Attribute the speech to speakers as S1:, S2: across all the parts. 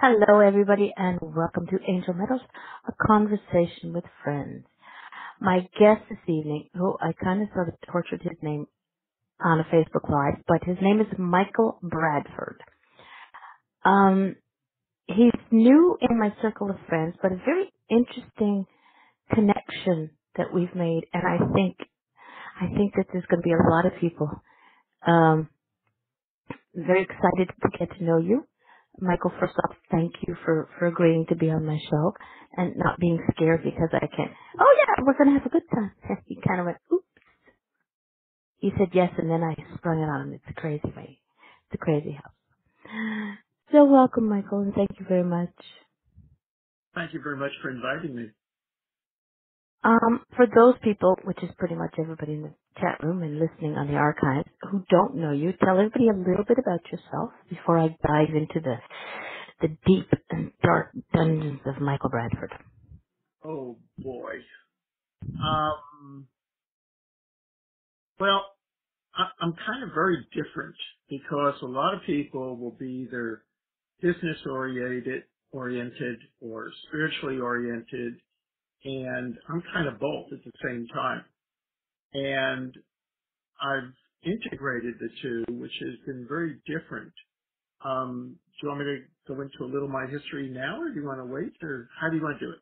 S1: Hello, everybody, and welcome to Angel Meadows, a conversation with friends. My guest this evening, who I kind of sort of tortured his name on a Facebook Live, but his name is Michael Bradford. He's new in my circle of friends, but a very interesting connection that we've made, and I think that there's going to be a lot of people very excited to get to know you. Michael, first off, thank you for agreeing to be on my show and not being scared because I can't. Oh yeah, we're gonna have a good time. He kind of went, oops. He said yes, and then I sprung it on him. It's a crazy way. It's a crazy house. So welcome, Michael, and thank you very much.
S2: Thank you very much for inviting me.
S1: For those people, which is pretty much everybody in the chat room and listening on the archives, who don't know you, tell everybody a little bit about yourself before I dive into the deep and dark dungeons of Michael Bradford.
S2: Oh boy. Well, I'm kind of very different because a lot of people will be either business oriented or spiritually oriented, and I'm kind of both at the same time. And I've integrated the two, which has been very different. Do you want me to go into a little of my history now, or do you want to wait, or how do you want to do it?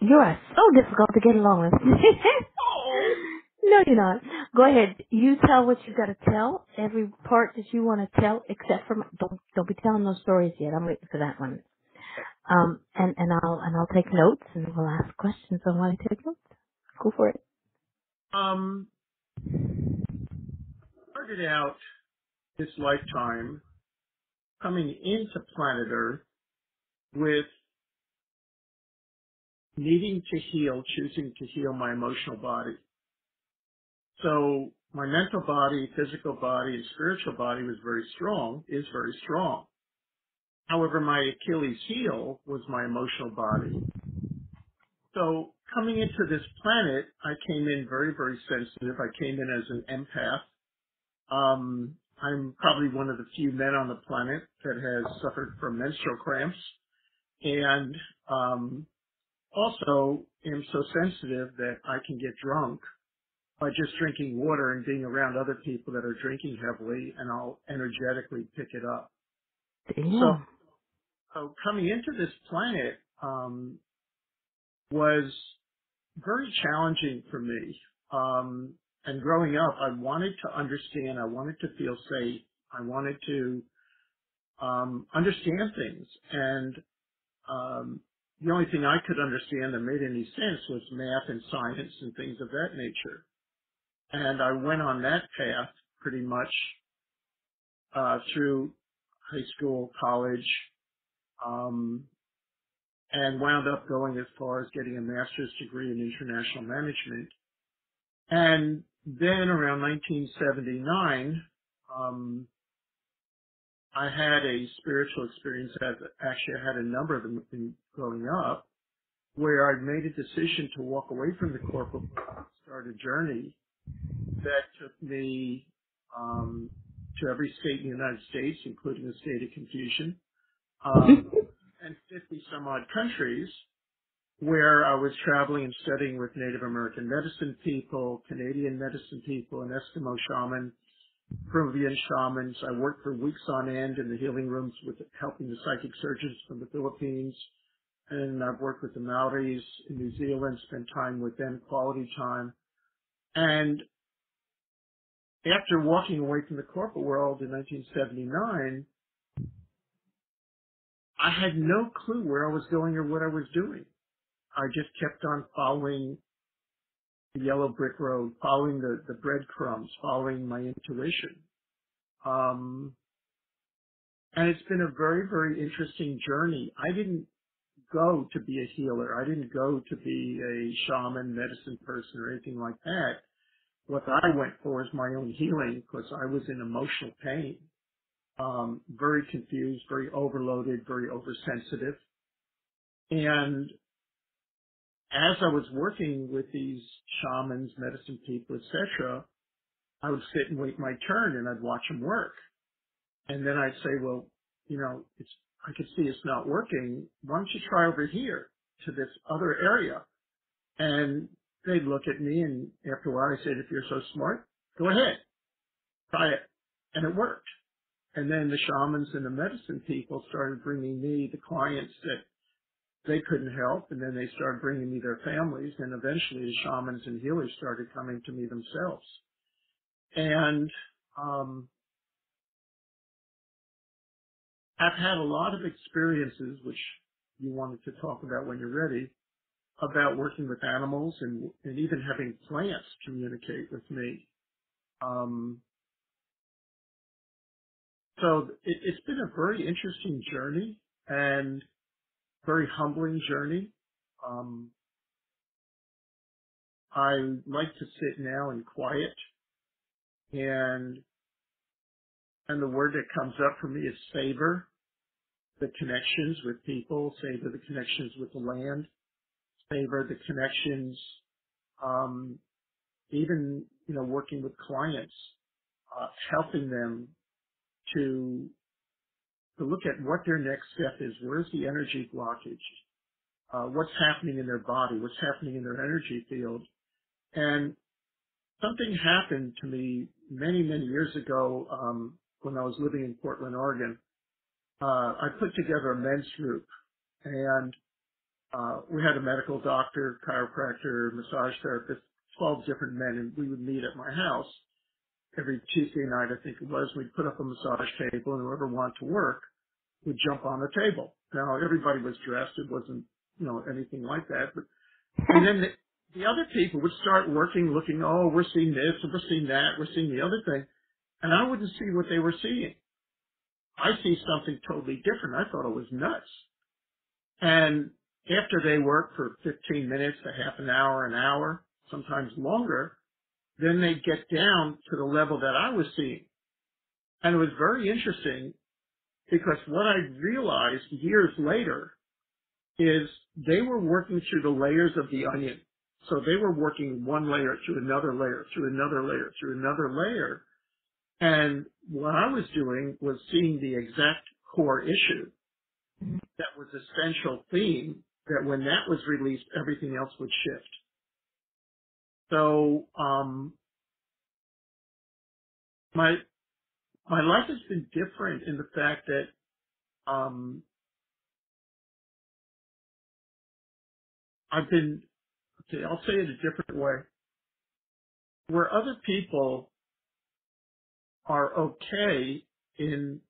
S1: You are so difficult to get along with.
S2: Oh.
S1: No, you're not. Go ahead. You tell what you got to tell. Every part that you want to tell, except for don't be telling those stories yet. I'm waiting for that one. And I'll take notes and we'll ask questions on why I take notes. Go for it.
S2: Um, Started out this lifetime coming into planet Earth with needing to heal, choosing to heal my emotional body. So my mental body, physical body, and spiritual body was very strong, is very strong. However, my Achilles heel was my emotional body. So coming into this planet, I came in very, very sensitive. I came in as an empath. I'm probably one of the few men on the planet that has suffered from menstrual cramps, and also am so sensitive that I can get drunk by just drinking water and being around other people that are drinking heavily, and I'll energetically pick it up. So,
S1: Damn.
S2: so coming into this planet was very challenging for me. And growing up, I wanted to understand. I wanted to feel safe. I wanted to understand things. And the only thing I could understand that made any sense was math and science and things of that nature. And I went on that path pretty much through high school, college, and wound up going as far as getting a master's degree in international management. And then around 1979, I had a spiritual experience that actually I had a number of them in growing up, where I made a decision to walk away from the corporate world and start a journey that took me to every state in the United States, including the state of confusion, and 50 some odd countries, where I was traveling and studying with Native American medicine people, Canadian medicine people, and Eskimo shaman, Peruvian shamans. I worked for weeks on end in the healing rooms with helping the psychic surgeons from the Philippines. And I've worked with the Maoris in New Zealand, spent time with them, quality time. And after walking away from the corporate world in 1979, I had no clue where I was going or what I was doing. I just kept on following the yellow brick road, following the breadcrumbs, following my intuition. And it's been a very, very interesting journey. I didn't go to be a healer. I didn't go to be a shaman, medicine person, or anything like that. What I went for is my own healing because I was in emotional pain, very confused, very overloaded, very oversensitive. And as I was working with these shamans, medicine people, etc., I would sit and wait my turn and I'd watch them work. And then I'd say, well, I could see it's not working. Why don't you try over here to this other area? And they'd look at me, and after a while I said, if you're so smart, go ahead, try it. And it worked. And then the shamans and the medicine people started bringing me the clients that they couldn't help, and then they started bringing me their families, and eventually the shamans and healers started coming to me themselves. And I've had a lot of experiences, which you wanted to talk about when you're ready, about working with animals and even having plants communicate with me. So it's been a very interesting journey and very humbling journey. I like to sit now in quiet, and the word that comes up for me is savor the connections with people, savor the connections with the land, savor the connections, even, working with clients, helping them to look at what their next step is. Where's the energy blockage? What's happening in their body? What's happening in their energy field? And something happened to me many, many years ago when I was living in Portland, Oregon. I put together a men's group, and we had a medical doctor, chiropractor, massage therapist, 12 different men, and we would meet at my house every Tuesday night, I think it was. We'd put up a massage table, and whoever wanted to work would jump on the table. Now, everybody was dressed. It wasn't, anything like that. But and then the other people would start working, looking, oh, we're seeing this, and we're seeing that, we're seeing the other thing. And I wouldn't see what they were seeing. I see something totally different. I thought it was nuts. And after they work for 15 minutes, a half an hour, sometimes longer, then they get down to the level that I was seeing. And it was very interesting because what I realized years later is they were working through the layers of the onion. So they were working one layer through another layer, through another layer, through another layer. And what I was doing was seeing the exact core issue that was essential theme, that when that was released, everything else would shift. So my life has been different in the fact that I've been, okay, I'll say it a different way. Where other people are okay in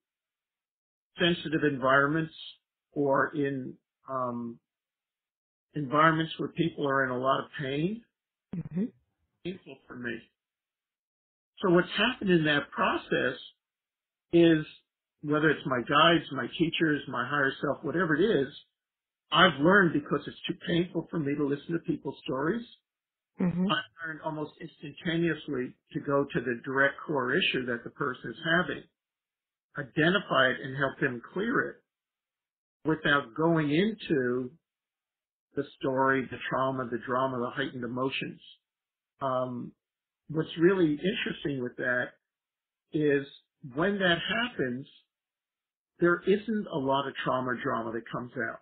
S2: sensitive environments or in environments where people are in a lot of pain, painful for me. So what's happened in that process is, whether it's my guides, my teachers, my higher self, whatever it is, I've learned, because it's too painful for me to listen to people's stories, I've learned almost instantaneously to go to the direct core issue that the person is having, identify it, and help them clear it without going into the story, the trauma, the drama, the heightened emotions. What's really interesting with that is when that happens, there isn't a lot of trauma drama that comes out.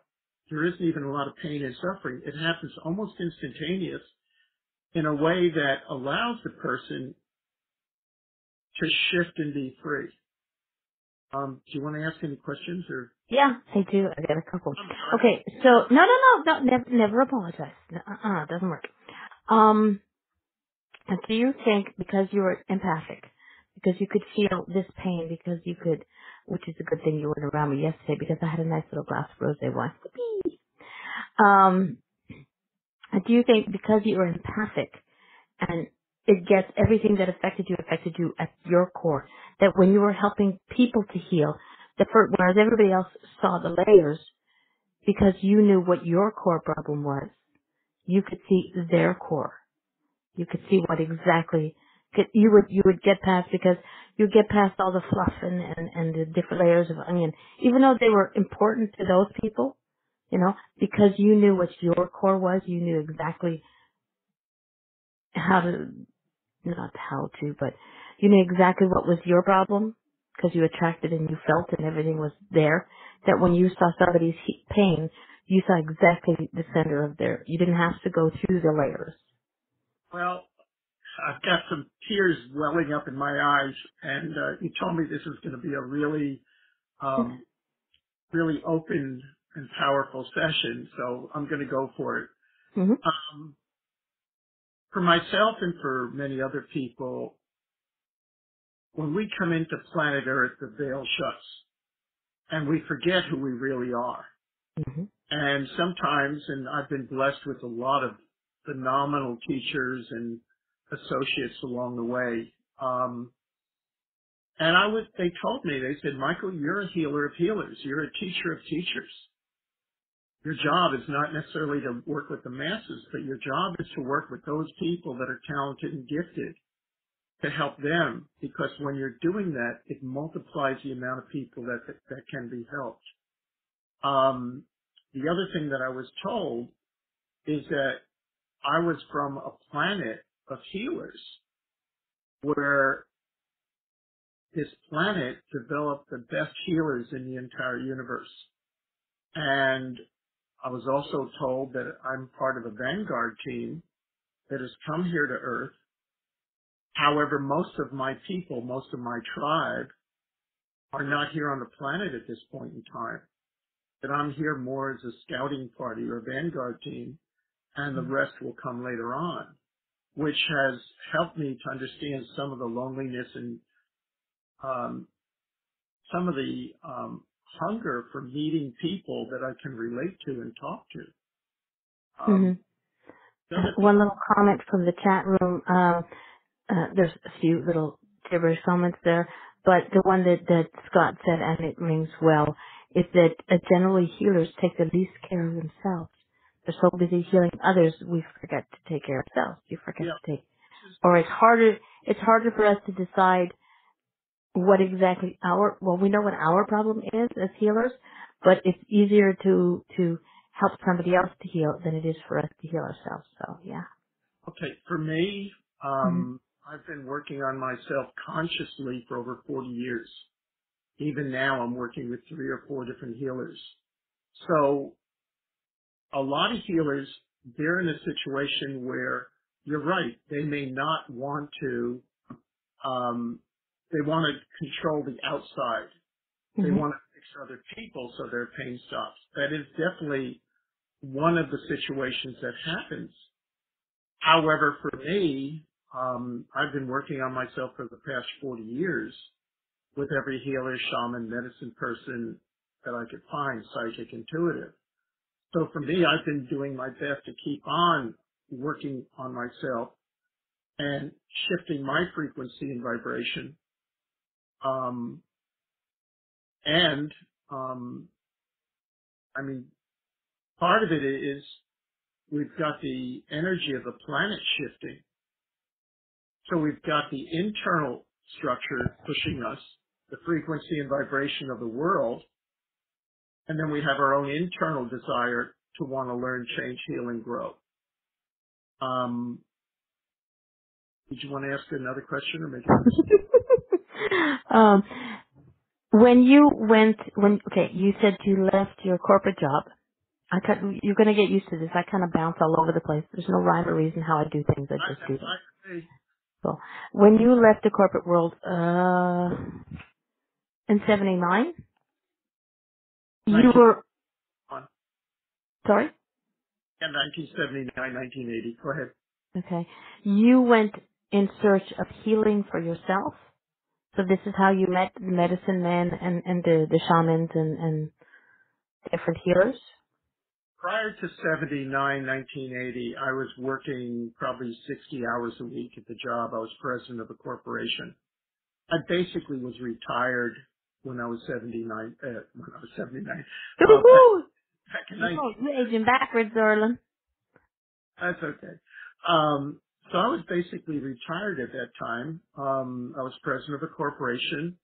S2: There isn't even a lot of pain and suffering. It happens almost instantaneous in a way that allows the person to shift and be free. Do you want to ask any questions, or?
S1: Yeah, I do. I got a couple.
S2: I'm sorry.
S1: Okay, so no, never apologize. It doesn't work. Do you think because you were empathic, because you could feel this pain, because you could, which is a good thing you weren't around me yesterday, because I had a nice little glass of rosé wine. Do you think because you were empathic and it gets everything that affected you at your core, that when you were helping people to heal, whereas everybody else saw the layers, because you knew what your core problem was, you could see their core. You could see what exactly you would get past, because you get past all the fluff and the different layers of onion, even though they were important to those people, because you knew what your core was. You knew exactly but you knew exactly what was your problem. because you attracted and you felt and everything was there, that when you saw somebody's pain, you saw exactly the center of their, you didn't have to go through the layers.
S2: Well, I've got some tears welling up in my eyes, and you told me this is going to be a really, really open and powerful session, so I'm going to go for it.
S1: Mm-hmm.
S2: For myself and for many other people, when we come into planet Earth, the veil shuts, and we forget who we really are.
S1: Mm-hmm.
S2: And sometimes, and I've been blessed with a lot of phenomenal teachers and associates along the way. And they told me, they said, Michael, you're a healer of healers. You're a teacher of teachers. Your job is not necessarily to work with the masses, but your job is to work with those people that are talented and gifted to help them, because when you're doing that, it multiplies the amount of people that can be helped. The other thing that I was told is that I was from a planet of healers where this planet developed the best healers in the entire universe. And I was also told that I'm part of a vanguard team that has come here to Earth. However, most of my people, most of my tribe are not here on the planet at this point in time. That I'm here more as a scouting party or a vanguard team, and the rest will come later on, which has helped me to understand some of the loneliness and some of the hunger for meeting people that I can relate to and talk to.
S1: Mm-hmm.
S2: The other thing,
S1: One little comment from the chat room. There's a few little gibberish comments there, but the one that Scott said, and it rings well, is that generally healers take the least care of themselves. They're so busy healing others, we forget to take care of ourselves. We forget
S2: yeah,
S1: to take, or it's harder for us to decide what exactly well, we know what our problem is as healers, but it's easier to help somebody else to heal than it is for us to heal ourselves. So yeah.
S2: okay, for me,
S1: Mm-hmm.
S2: I've been working on myself consciously for over 40 years. Even now I'm working with 3 or 4 different healers. So a lot of healers, they're in a situation where you're right, they may not want to, they want to control the outside. They
S1: Mm-hmm.
S2: want to fix other people so their pain stops. That is definitely one of the situations that happens. However, for me, I've been working on myself for the past 40 years with every healer, shaman, medicine person that I could find, psychic, intuitive. So for me, I've been doing my best to keep on working on myself and shifting my frequency and vibration. Um, and, I mean, part of it is we've got the energy of the planet shifting. So we've got the internal structure pushing us, the frequency and vibration of the world, and then we have our own internal desire to want to learn, change, heal, and grow. Did you want to ask another question or make it?
S1: um, okay, you said you left your corporate job. You're going to get used to this. I kind of bounce all over the place. There's no rhyme or reason how I do things. I just do them. So when you left the corporate world, in 79, you
S2: 19,
S1: were, sorry?
S2: yeah, 1979, 1980. Go ahead.
S1: Okay. You went in search of healing for yourself. So this is how you met the medicine men and the shamans and different healers?
S2: Prior to 79, 1980, I was working probably 60 hours a week at the job. I was president of a corporation. I basically was retired when I was 79, when I was 79.
S1: Woo-hoo!
S2: Back in
S1: Oh,
S2: 19,
S1: you're aging backwards, Orlin.
S2: that's okay. So I was basically retired at that time. I was president of a corporation,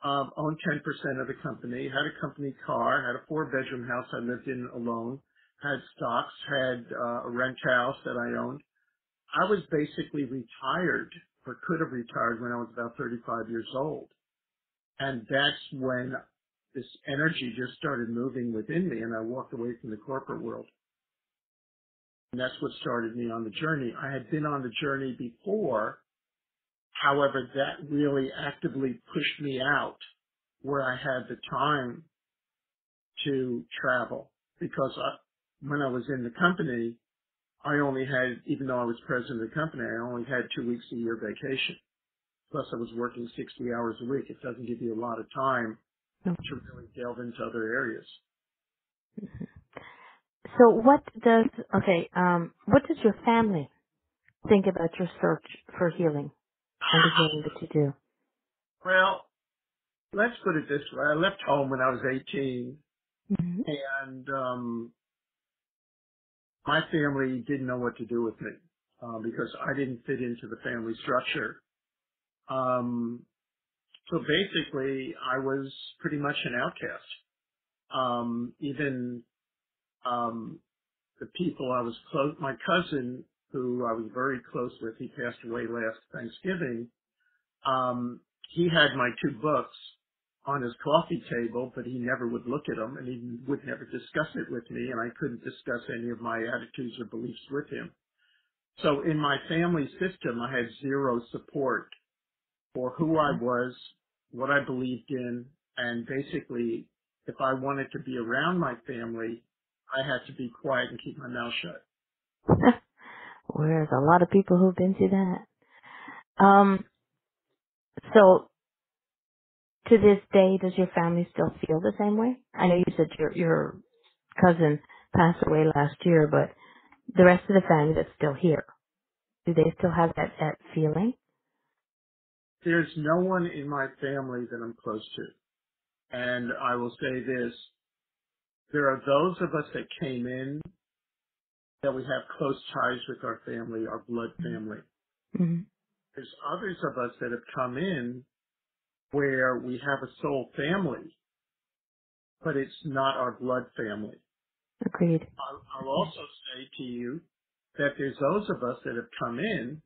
S2: owned 10% of the company, had a company car, had a 4-bedroom house I lived in alone, had stocks, had a rent house that I owned. I was basically retired or could have retired when I was about 35 years old. And that's when this energy just started moving within me, and I walked away from the corporate world. And that's what started me on the journey. I had been on the journey before. However, that really actively pushed me out where I had the time to travel, because when I was in the company, I only had, even though I was president of the company, I only had 2 weeks a year vacation. Plus I was working 60 hours a week. It doesn't give you a lot of time
S1: No.
S2: to really delve into other areas.
S1: So what does your family think about your search for healing and the healing that you do?
S2: Well, let's put it this way. I left home when I was 18,
S1: Mm-hmm.
S2: and my family didn't know what to do with me because I didn't fit into the family structure. So basically, I was pretty much an outcast. Even the people I was close, my cousin, who I was very close with, he passed away last Thanksgiving. He had my 2 books on his coffee table, but he never would look at them, and he would never discuss it with me, and I couldn't discuss any of my attitudes or beliefs with him. So in my family system, I had zero support for who I was, what I believed in, and basically, if I wanted to be around my family, I had to be quiet and keep my mouth shut.
S1: Whereas a lot of people who've been through that. So to this day, does your family still feel the same way? I know you said your cousin passed away last year, but the rest of the family that's still here, do they still have that feeling?
S2: There's no one in my family that I'm close to. And I will say this, there are those of us that came in that we have close ties with our family, our blood family.
S1: Mm-hmm.
S2: There's others of us that have come in where we have a soul family, but it's not our blood family.
S1: Agreed.
S2: I'll also say to you that there's those of us that have come in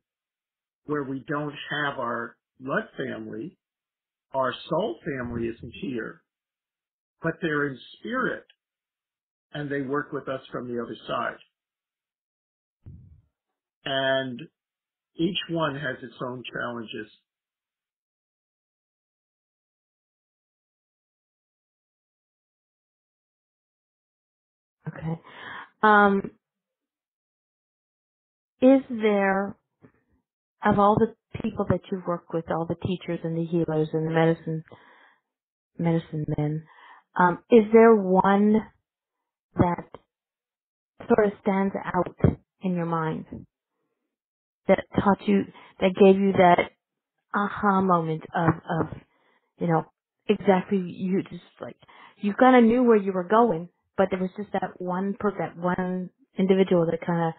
S2: where we don't have our blood family, our soul family isn't here, but they're in spirit and they work with us from the other side. And each one has its own challenges.
S1: Okay. Is there, of all the people that you've worked with, all the teachers and the healers and the medicine men, is there one that sort of stands out in your mind that taught you, that gave you that aha moment of, you know, exactly, you just like, you kind of knew where you were going, but there was just that one individual that kind of,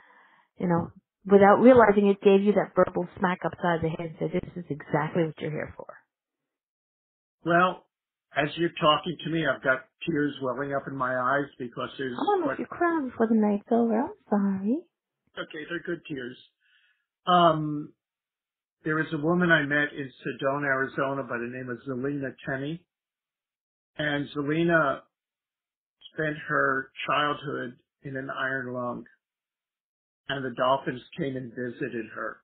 S1: you know, without realizing it, gave you that verbal smack upside the head and said, this is exactly what you're here for.
S2: Well, as you're talking to me, I've got tears welling up in my eyes because there's
S1: I don't know if
S2: what,
S1: you cry before the night's over. I'm sorry.
S2: okay, they're good tears. There was a woman I met in Sedona, Arizona by the name of Zelina Tenney. And Zelina spent her childhood in an iron lung. And the dolphins came and visited her.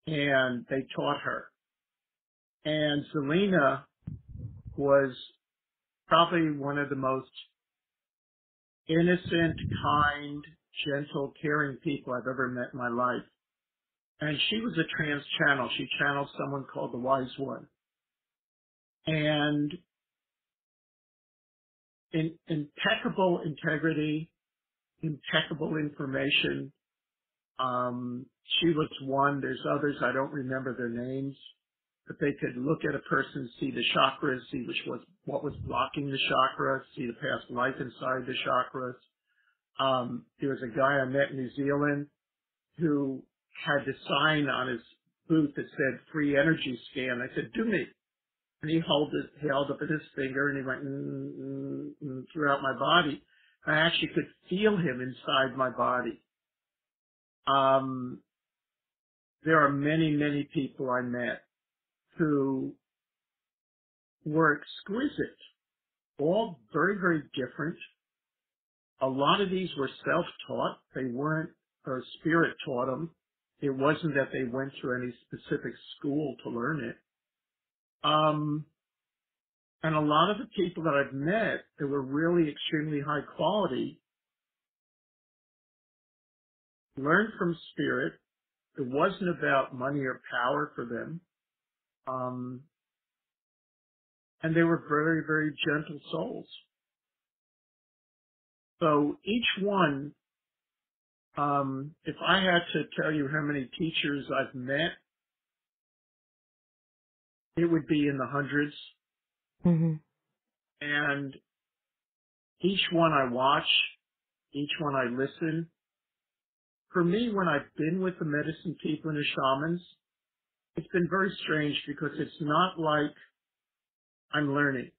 S2: And they taught her. And Zelina was probably one of the most innocent, kind, gentle, caring people I've ever met in my life. And she was a trance channel. She channeled someone called the Wise One. And in impeccable integrity, impeccable information. She was one. There's others. I don't remember their names, but they could look at a person, see the chakras, see what was blocking the chakra, see the past life inside the chakras. There was a guy I met in New Zealand who had the sign on his boot that said free energy scan. I said, do me. And he held up at his finger and he went throughout my body. I actually could feel him inside my body. There are many, many people I met who were exquisite, all very, very different. A lot of these were self-taught. They weren't, or spirit taught them. It wasn't that they went through any specific school to learn it. And a lot of the people that I've met that were really extremely high quality learned from spirit. It wasn't about money or power for them. And they were very, very gentle souls. So each one, if I had to tell you how many teachers I've met, it would be in the hundreds.
S1: Mm-hmm.
S2: And each one I watch, each one I listen. For me, when I've been with the medicine people and the shamans, it's been very strange because it's not like I'm learning.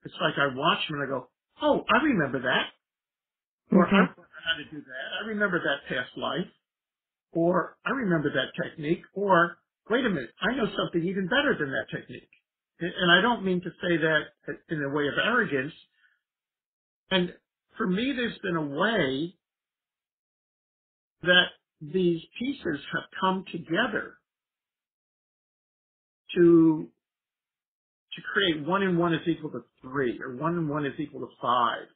S2: It's like I watch them and I go, oh, I remember that. Or I
S1: Mm-hmm.
S2: remember how to do that. I remember that past life. Or I remember that technique. Or wait a minute, I know something even better than that technique. And I don't mean to say that in a way of arrogance. And for me, there's been a way that these pieces have come together to create 1 and 1 is equal to 3, or 1 and 1 is equal to 5.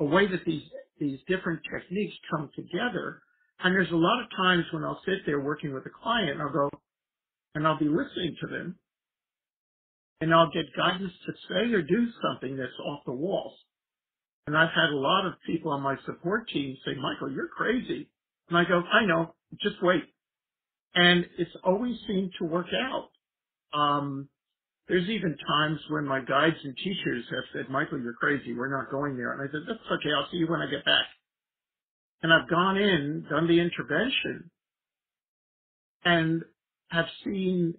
S2: A way that these different techniques come together. And there's a lot of times when I'll sit there working with a client and I'll go, and I'll be listening to them, and I'll get guidance to say or do something that's off the walls. And I've had a lot of people on my support team say, Michael, you're crazy. And I go, I know, just wait. And it's always seemed to work out. There's even times when my guides and teachers have said, Michael, you're crazy. We're not going there. And I said, that's okay. I'll see you when I get back. And I've gone in, done the intervention, and have seen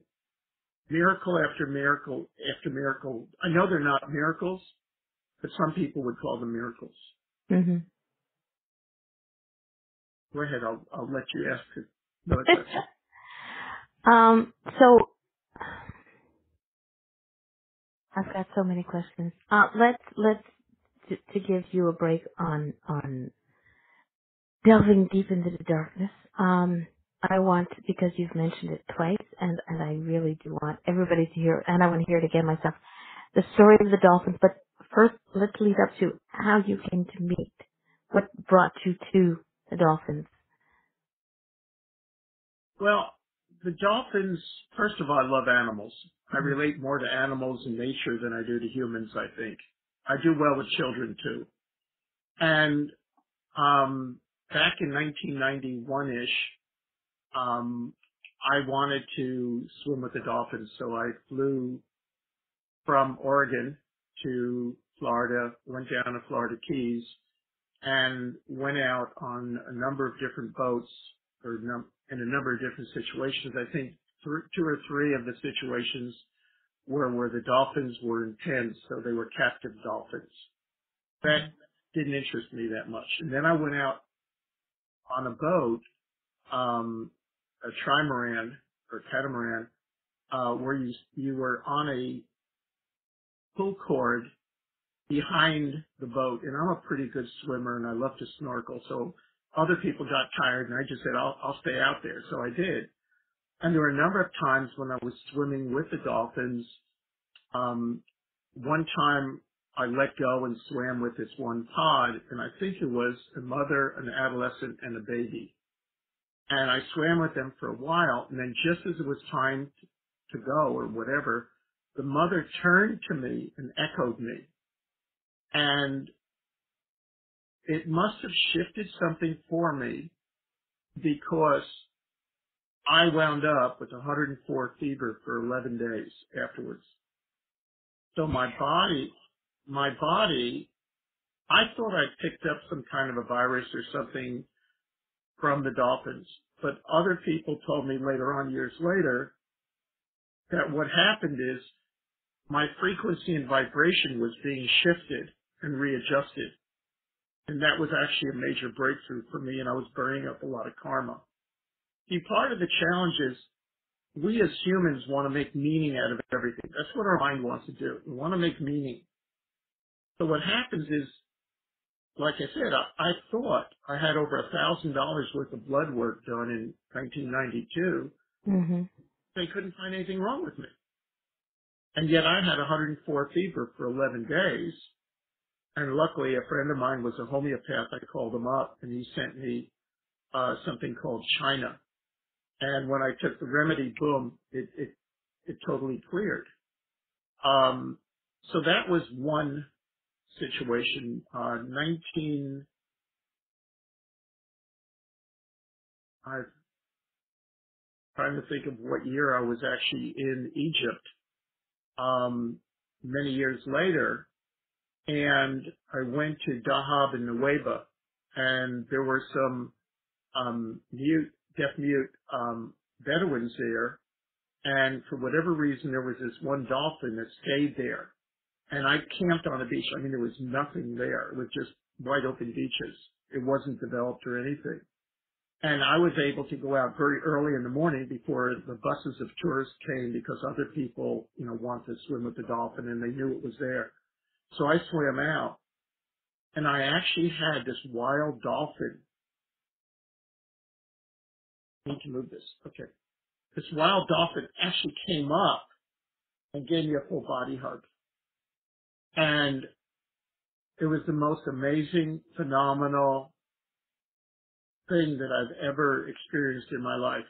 S2: miracle after miracle after miracle. I know they're not miracles, but some people would call them miracles.
S1: Mm-hmm.
S2: Go ahead. I'll let you ask another question.
S1: So I've got so many questions. Let's to give you a break on delving deep into the darkness. I want, because you've mentioned it twice, and I really do want everybody to hear, and I want to hear it again myself, the story of the dolphins. But first, let's lead up to how you came to meet. What brought you to the dolphins?
S2: Well, the dolphins, first of all, I love animals. I
S1: Mm-hmm.
S2: relate more to animals and nature than I do to humans, I think. I do well with children, too. And back in 1991-ish, I wanted to swim with the dolphins, so I flew from Oregon to Florida, went down to Florida Keys, and went out on a number of different boats, or in a number of different situations. I think 2 or 3 of the situations were where the dolphins were intense, so they were captive dolphins. That didn't interest me that much. And then I went out on a boat, a trimaran or catamaran, where you were on a pull cord behind the boat. And I'm a pretty good swimmer and I love to snorkel. So other people got tired and I just said, I'll stay out there. So I did. And there were a number of times when I was swimming with the dolphins. One time I let go and swam with this one pod, and I think it was a mother, an adolescent, and a baby. And I swam with them for a while, and then just as it was time to go or whatever, the mother turned to me and echoed me. And it must have shifted something for me because I wound up with 104 fever for 11 days afterwards. So my body, I thought I picked up some kind of a virus or something from the dolphins, but other people told me later on, years later, that what happened is my frequency and vibration was being shifted and readjusted. And that was actually a major breakthrough for me, and I was burning up a lot of karma. See, part of the challenge is we as humans want to make meaning out of everything. That's what our mind wants to do. We want to make meaning. So what happens is, like I said, I thought I had over $1,000 worth of blood work done in 1992.
S1: Mhm.
S2: They couldn't find anything wrong with me. And yet I had 104 fever for 11 days. And luckily a friend of mine was a homeopath. I called him up and he sent me something called China. And when I took the remedy, boom, it totally cleared. So that was one situation. 19, I'm trying to think of what year I was actually in Egypt, many years later. And I went to Dahab and Nuweiba, and there were some deaf mute Bedouins there, and for whatever reason there was this one dolphin that stayed there. And I camped on a beach. I mean, there was nothing there. It was just wide open beaches. It wasn't developed or anything. And I was able to go out very early in the morning before the buses of tourists came because other people, want to swim with the dolphin and they knew it was there. So I swam out and I actually had this wild dolphin. I need to move this. Okay. This wild dolphin actually came up and gave me a full body hug. And it was the most amazing, phenomenal thing that I've ever experienced in my life.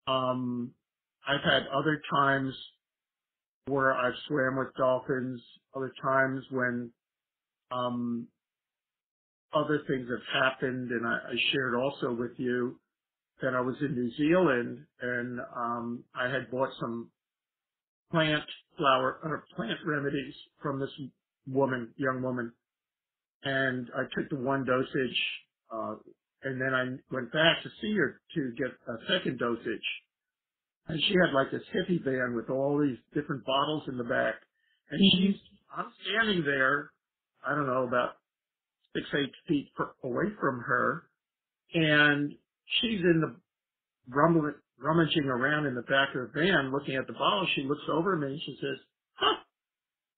S2: I've had other times where I've swam with dolphins, other times when other things have happened, and I shared also with you that I was in New Zealand and I had bought some plant remedies from this young woman, and I took the one dosage, and then I went back to see her to get a second dosage. And she had like this hippie van with all these different bottles in the back. And I'm standing there, I don't know, about 6-8 feet away from her. And she's in the rummaging around in the back of the van looking at the bottle. She looks over at me and she says, huh,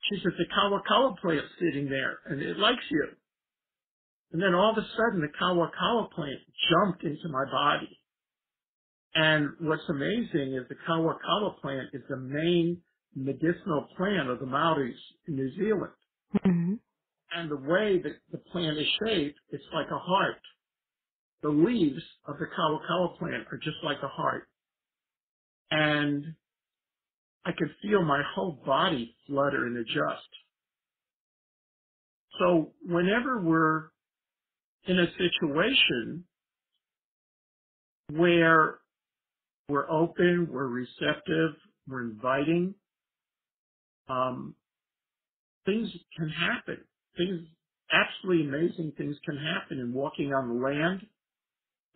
S2: she says, the kawakawa plant's sitting there and it likes you. And then all of a sudden the kawakawa plant jumped into my body. And what's amazing is the kawakawa plant is the main medicinal plant of the Maoris in New Zealand.
S1: Mm-hmm.
S2: And the way that the plant is shaped, it's like a heart. The leaves of the kawakawa plant are just like a heart. And I could feel my whole body flutter and adjust. So whenever we're in a situation where we're open, we're receptive, we're inviting, things can happen. Absolutely amazing things can happen in walking on the land.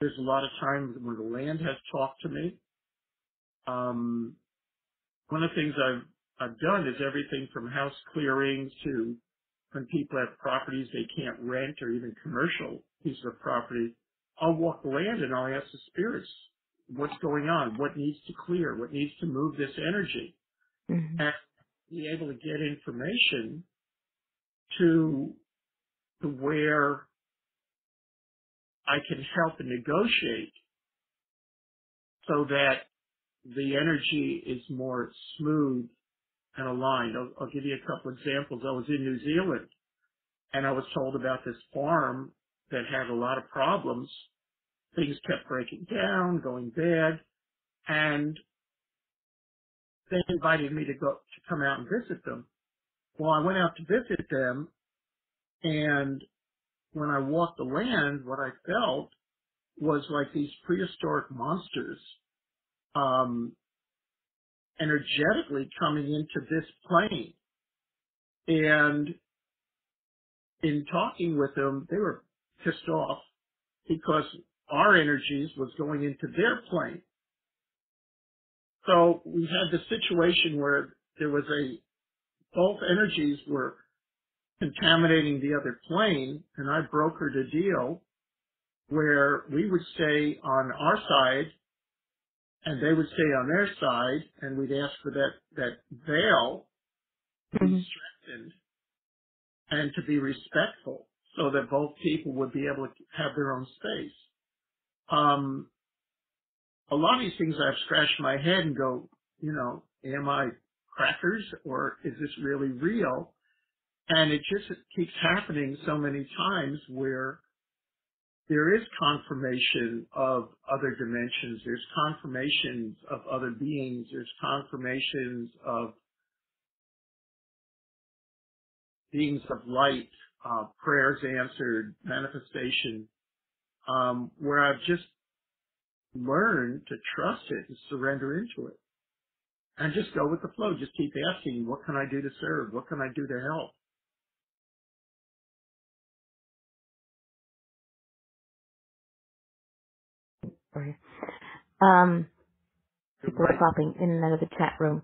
S2: There's a lot of times where the land has talked to me. One of the things I've done is everything from house clearings to when people have properties they can't rent or even commercial pieces of property. I'll walk the land and I'll ask the spirits, what's going on? What needs to clear? What needs to move this energy?
S1: Mm-hmm.
S2: And be able to get information to where I can help and negotiate so that the energy is more smooth and aligned. I'll give you a couple examples. I was in New Zealand and I was told about this farm that had a lot of problems. Things kept breaking down, going bad, and they invited me to come out and visit them. Well, I went out to visit them, and when I walked the land, what I felt was like these prehistoric monsters, energetically coming into this plane. And in talking with them, they were pissed off because our energies was going into their plane. So we had the situation where there was both energies were contaminating the other plane, and I brokered a deal where we would stay on our side and they would stay on their side, and we'd ask for that veil to be
S1: Mhm.
S2: strengthened and to be respectful so that both people would be able to have their own space. A lot of these things I've scratched my head and go, am I crackers or is this really real? And it just keeps happening so many times where there is confirmation of other dimensions. There's confirmations of other beings. There's confirmations of beings of light, prayers answered, manifestation, where I've just learned to trust it and surrender into it and just go with the flow. Just keep asking, what can I do to serve? What can I do to help?
S1: Sorry.
S2: Good
S1: People are
S2: night.
S1: popping in and out of the chat room.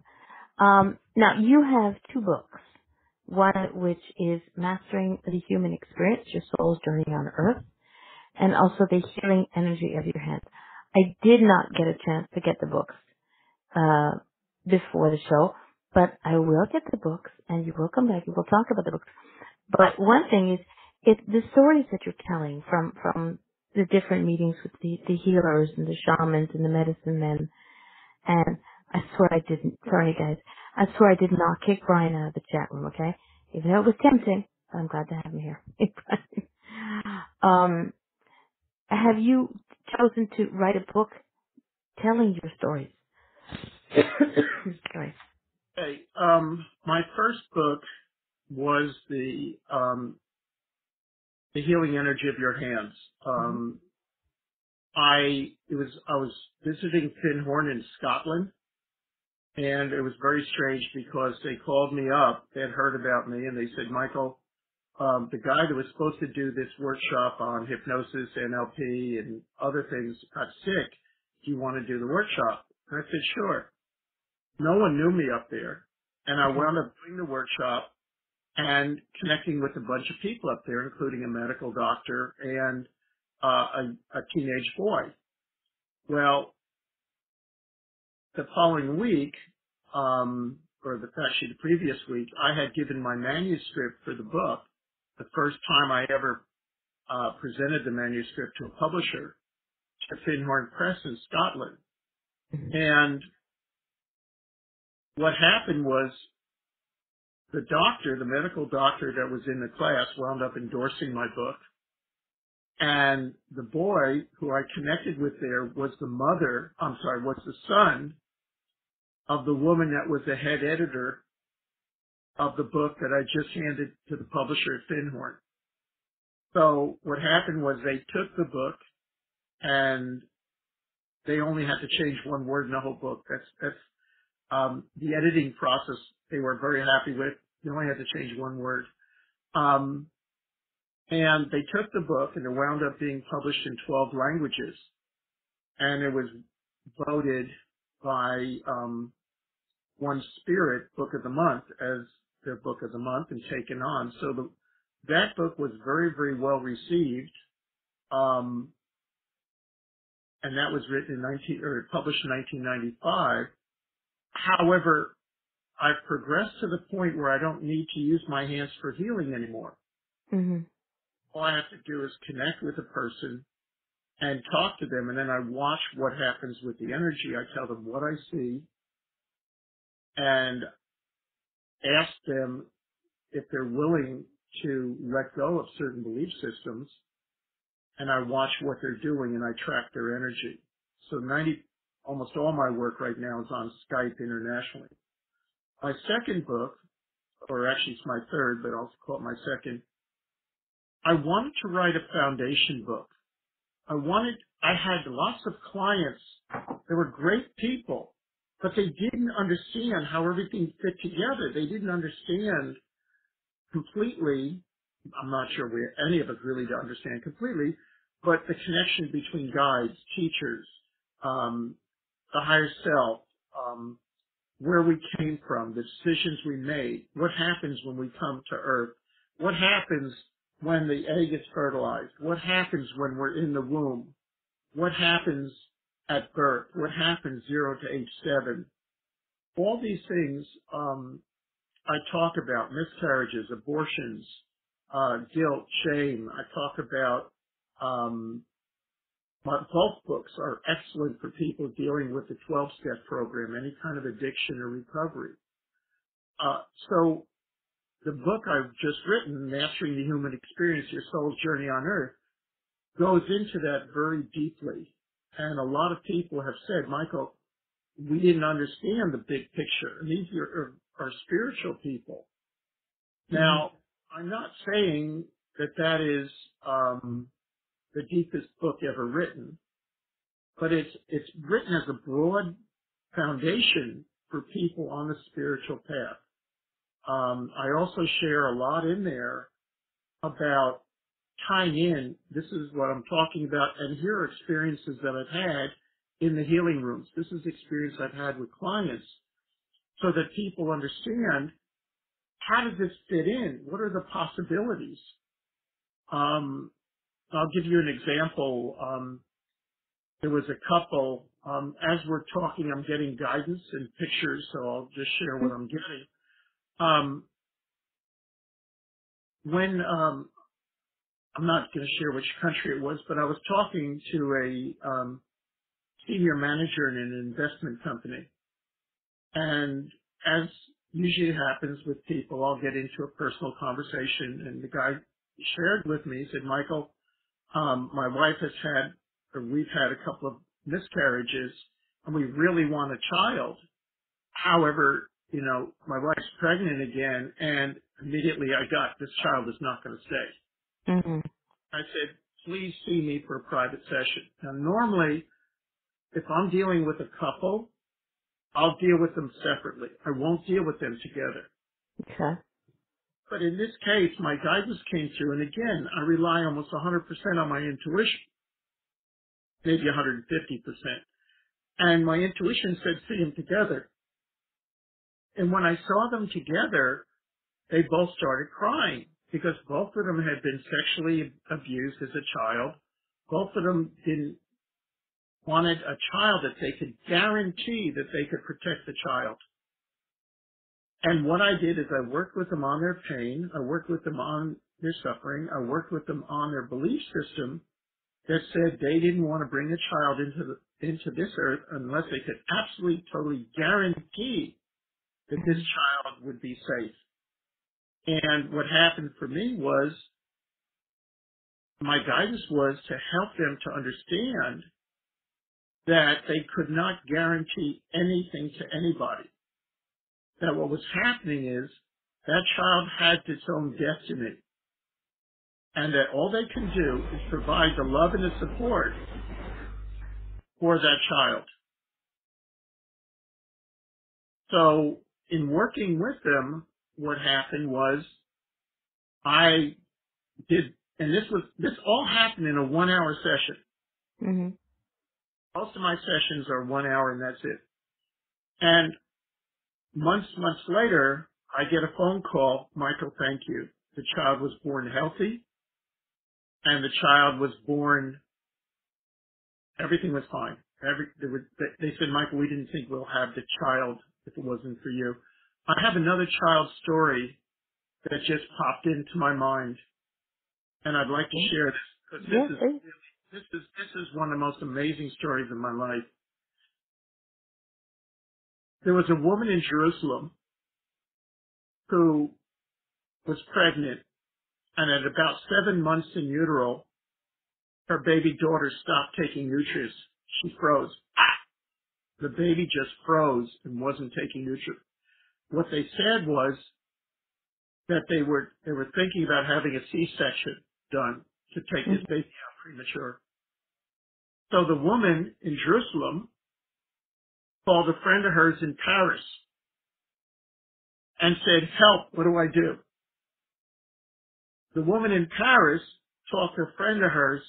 S1: Now you have two books. One of which is Mastering the Human Experience, Your Soul's Journey on Earth, and also The Healing Energy of Your Hands. I did not get a chance to get the books before the show, but I will get the books, and you will come back and we'll talk about the books. But one thing is, the stories that you're telling from the different meetings with the healers and the shamans and the medicine men, and I swear I didn't, sorry guys, I swear I did not kick Brian out of the chat room, okay? Even though it was tempting, but I'm glad to have him here. um, have you chosen to write a book telling your stories? Sorry.
S2: Hey, my first book was the healing energy of your hands.
S1: Mm-hmm.
S2: I was visiting Finn Horn in Scotland, and it was very strange because they called me up. They had heard about me, and they said, Michael, the guy that was supposed to do this workshop on hypnosis, NLP, and other things got sick. Do you want to do the workshop? And I said, sure. No one knew me up there, and I
S1: Okay.
S2: wound up doing the workshop and connecting with a bunch of people up there, including a medical doctor and a teenage boy. Well, the following week, actually the previous week, I had given my manuscript for the book, the first time I ever presented the manuscript to a publisher, to Finhorn Press in Scotland. And what happened was the medical doctor that was in the class wound up endorsing my book. And the boy who I connected with there was was the son of the woman that was the head editor of the book that I just handed to the publisher at Finhorn. So what happened was they took the book and they only had to change one word in the whole book. That's the editing process they were very happy with. They only had to change one word. And they took the book and it wound up being published in 12 languages. And it was voted by One Spirit Book of the Month as their book of the month and taken on. So that book was very, very well received. And that was written published in 1995. However, I've progressed to the point where I don't need to use my hands for healing anymore.
S1: Mm-hmm.
S2: All I have to do is connect with a person and talk to them, and then I watch what happens with the energy. I tell them what I see and ask them if they're willing to let go of certain belief systems, and I watch what they're doing and I track their energy. So almost all my work right now is on Skype internationally. My second book, or actually it's my third, but I'll call it my second, I wanted to write a foundation book. I had lots of clients. They were great people, but they didn't understand how everything fit together. They didn't understand completely. I'm not sure any of us really understand completely, but the connection between guides, teachers, the higher self, where we came from, the decisions we made, what happens when we come to Earth, what happens when the egg is fertilized, what happens when we're in the womb, what happens at birth, what happens 0 to age 7. All these things I talk about: miscarriages, abortions, guilt, shame. I talk about both books are excellent for people dealing with the 12-step program, any kind of addiction or recovery. So the book I've just written, Mastering the Human Experience, Your Soul's Journey on Earth, goes into that very deeply. And a lot of people have said, Michael, we didn't understand the big picture. And these are spiritual people. Now, I'm not saying that that is the deepest book ever written, but it's written as a broad foundation for people on the spiritual path. I also share a lot in there about tying in, this is what I'm talking about, and here are experiences that I've had in the healing rooms. This is experience I've had with clients, so that people understand, how does this fit in? What are the possibilities? I'll give you an example. There was a couple, as we're talking, I'm getting guidance and pictures, so I'll just share what I'm getting. When I'm not going to share which country it was, but I was talking to a senior manager in an investment company. And as usually happens with people, I'll get into a personal conversation. And the guy shared with me, he said, Michael, my wife has had, or we've had a couple of miscarriages, and we really want a child. However, you know, my wife's pregnant again, and immediately I got, this child is not going to stay.
S1: Mm-hmm.
S2: I said, please see me for a private session. Now, normally, if I'm dealing with a couple, I'll deal with them separately. I won't deal with them together.
S1: Okay.
S2: But in this case, my guidance came through, and again, I rely almost 100% on my intuition, maybe 150%. And my intuition said, see them together. And when I saw them together, they both started crying because both of them had been sexually abused as a child. Both of them wanted a child that they could guarantee that they could protect the child. And what I did is I worked with them on their pain. I worked with them on their suffering. I worked with them on their belief system that said they didn't want to bring a child into this earth unless they could absolutely, totally guarantee that this child would be safe. And what happened for me was, my guidance was to help them to understand that they could not guarantee anything to anybody. That what was happening is that child had its own destiny, and that all they can do is provide the love and the support for that child. So in working with them, what happened was I did, and this all happened in a 1-hour session.
S1: Mm-hmm.
S2: Most of my sessions are 1 hour and that's it. And months later, I get a phone call, Michael, thank you. The child was born healthy, and the child was born, everything was fine. They said, Michael, we didn't think we'll have the child if it wasn't for you. I have another child story that just popped into my mind, and I'd like to share this because this is one of the most amazing stories of my life. There was a woman in Jerusalem who was pregnant, and at about 7 months in utero, her baby daughter stopped taking nutrients. She froze. The baby just froze and wasn't taking nutrients. What they said was that they were thinking about having a C-section done to take this baby out premature. So the woman in Jerusalem called a friend of hers in Paris and said, help, what do I do? The woman in Paris talked to a friend of hers.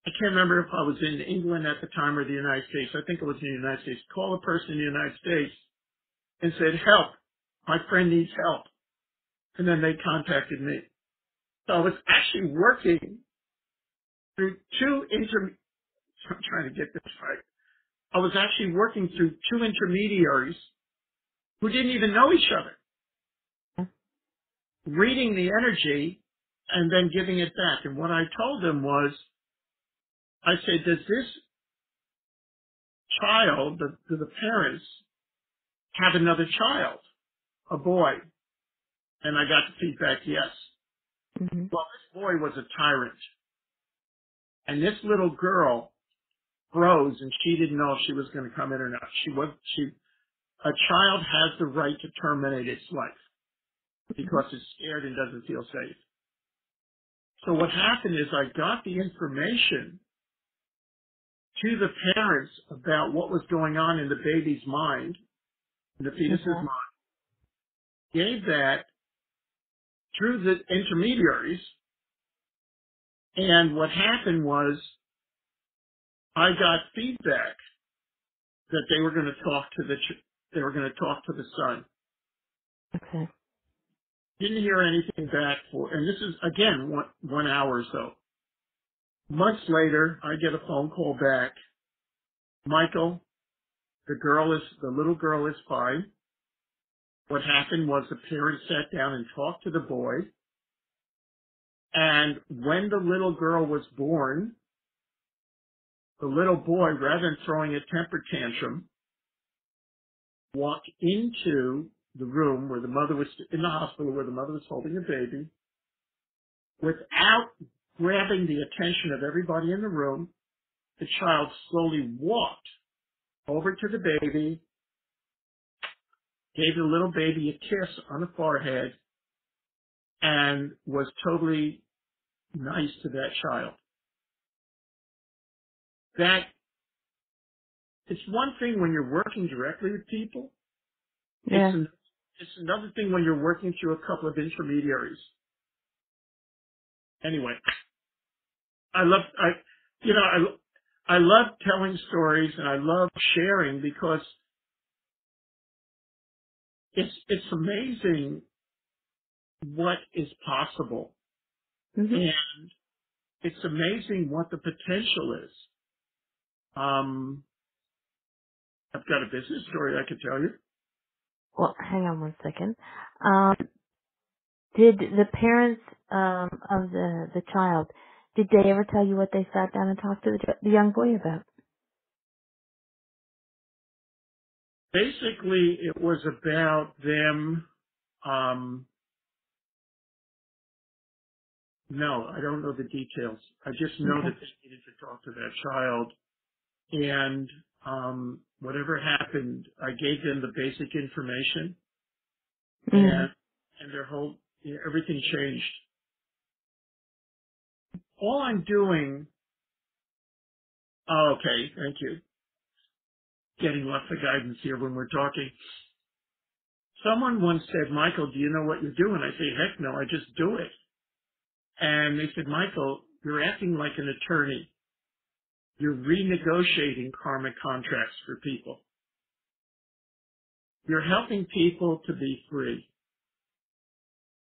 S2: I can't remember if I was in England at the time or the United States. I think it was in the United States. Called a person in the United States and said, help, my friend needs help. And then they contacted me. So I was actually working through two I'm trying to get this right. I was actually working through two intermediaries who didn't even know each other, reading the energy and then giving it back. And what I told them was, I said, does this child, the parents, have another child, a boy? And I got the feedback, yes.
S1: Mm-hmm.
S2: Well, this boy was a tyrant. And this little girl froze and she didn't know if she was going to come in or not. A child has the right to terminate its life because it's scared and doesn't feel safe. So what happened is I got the information to the parents about what was going on in the baby's mind, in the fetus's
S1: Okay.
S2: mind, gave that through the intermediaries, and what happened was I got feedback that they were going to talk to they were going to talk to the son.
S1: Okay.
S2: Didn't hear anything back and this is again 1 hour or so. Months later, I get a phone call back. Michael, the little girl is fine. What happened was the parents sat down and talked to the boy. And when the little girl was born, the little boy, rather than throwing a temper tantrum, walked into the room where the mother was in the hospital where the mother was holding a baby without grabbing the attention of everybody in the room. The child slowly walked over to the baby, gave the little baby a kiss on the forehead, and was totally nice to that child. That it's one thing when you're working directly with people.
S1: Yeah.
S2: It's another thing when you're working through a couple of intermediaries. Anyway, you know, I love telling stories and I love sharing because it's amazing what is possible,
S1: Mm-hmm.
S2: and it's amazing what the potential is. I've got a business story I could tell you.
S1: Well, hang on one second. Did the parents of the child, did they ever tell you what they sat down and talked to the young boy about?
S2: Basically, it was about them. No, I don't know the details. I just know that
S1: Okay.
S2: they needed to talk to that child, and whatever happened, I gave them the basic information,
S1: Mm.
S2: and their whole everything changed. All I'm doing. Oh, okay, thank you. Getting lots of guidance here when we're talking. Someone once said, Michael, do you know what you're doing? I say, heck no, I just do it. And they said, Michael, you're acting like an attorney. You're renegotiating karmic contracts for people. You're helping people to be free.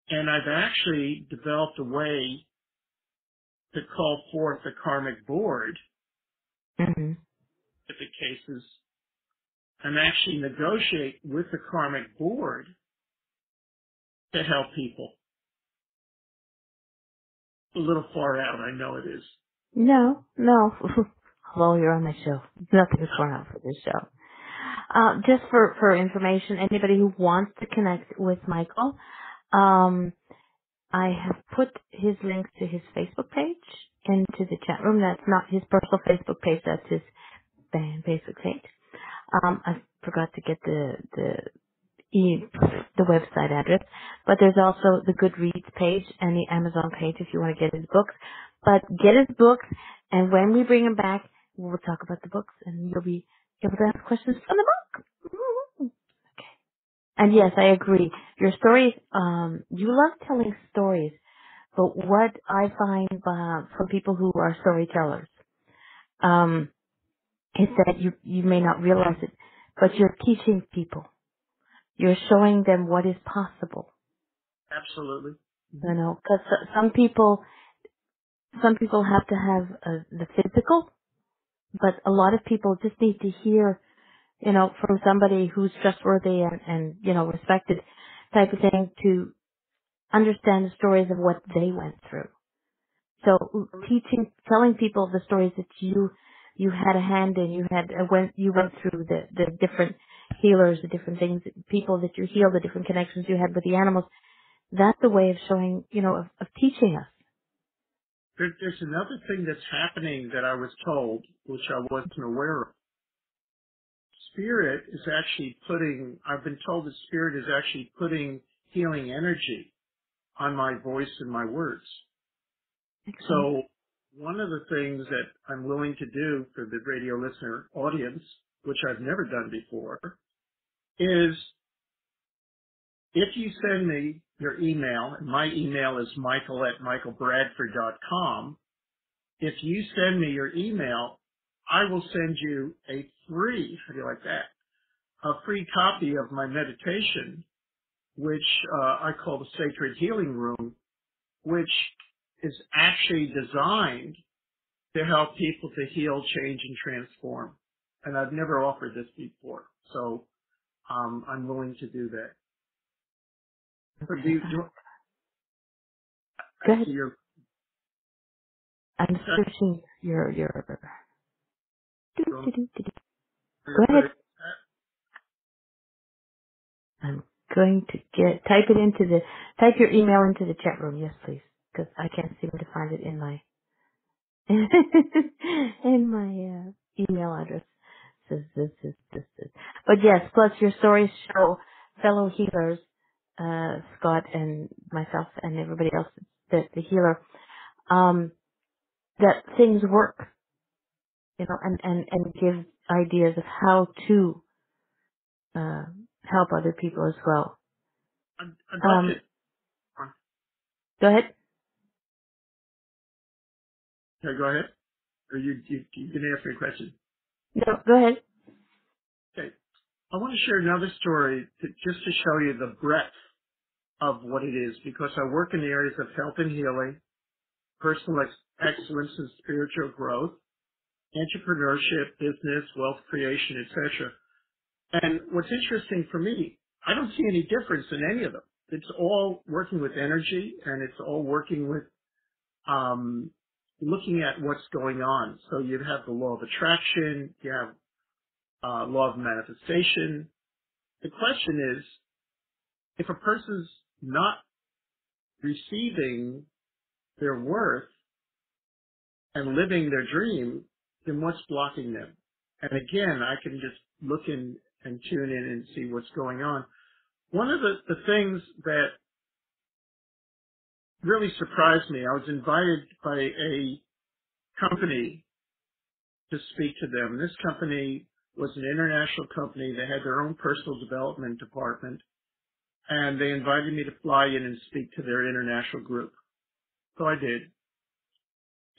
S2: And I've actually developed a way to call forth the karmic board,
S1: Mm-hmm.
S2: if the cases, and actually negotiate with the karmic board to help people. A little far out, I know it is.
S1: No. Hello, you're on my show. Nothing is going on for this show. Just for information, anybody who wants to connect with Michael, I have put his links to his Facebook page into the chat room. That's not his personal Facebook page. That's his band Facebook page. I forgot to get the website address, but there's also the Goodreads page and the Amazon page if you want to get his books. But get his books, and when we bring him back, we'll talk about the books, and you'll be able to ask questions from the book. Woo! And yes, I agree. Your stories, you love telling stories, but what I find from people who are storytellers, is that you may not realize it, but you're teaching people. You're showing them what is possible.
S2: Absolutely.
S1: You know, because some people have to have the physical, But a lot of people just need to hear, from somebody who's trustworthy and respected type of thing to understand the stories of what they went through. So telling people the stories that you had a hand in, you went through the different healers, the different things, people that you healed, the different connections you had with the animals. That's a way of showing, of teaching us.
S2: There's another thing that's happening that I was told, which I wasn't aware of. Spirit is actually I've been told that Spirit is actually putting healing energy on my voice and my words.
S1: Excellent.
S2: So one of the things that I'm willing to do for the radio listener audience, which I've never done before, is if you send me your email, and my email is michael@michaelbradford.com, if you send me your email, I will send you a free, how do you like that? A free copy of my meditation, which I call the Sacred Healing Room, which is actually designed to help people to heal, change, and transform. And I've never offered this before, so I'm willing to do that. But
S1: Go
S2: I
S1: ahead.
S2: see your.
S1: I'm searching your.
S2: Go
S1: Go ahead. I'm going to type your email into the chat room. Yes, please, because I can't seem to find it in my email address. This. But yes, plus your stories show fellow healers, Scott and myself and everybody else, the healer, that things work, and give ideas of how to help other people as well.
S2: I'd love to.
S1: Go ahead.
S2: Okay, go ahead. Or you can ask me a question.
S1: No, go ahead.
S2: Okay. I want to share another story just to show you the breadth of what it is, because I work in the areas of health and healing, personal excellence and spiritual growth, entrepreneurship, business, wealth creation, etc. And what's interesting for me, I don't see any difference in any of them. It's all working with energy, and it's all working with looking at what's going on. So you have the law of attraction, you have law of manifestation. The question is, if a person's not receiving their worth and living their dream, then what's blocking them? And again, I can just look in and tune in and see what's going on. One of the things that really surprised me, I was invited by a company to speak to them. This company was an international company. They had their own personal development department, and they invited me to fly in and speak to their international group. So I did.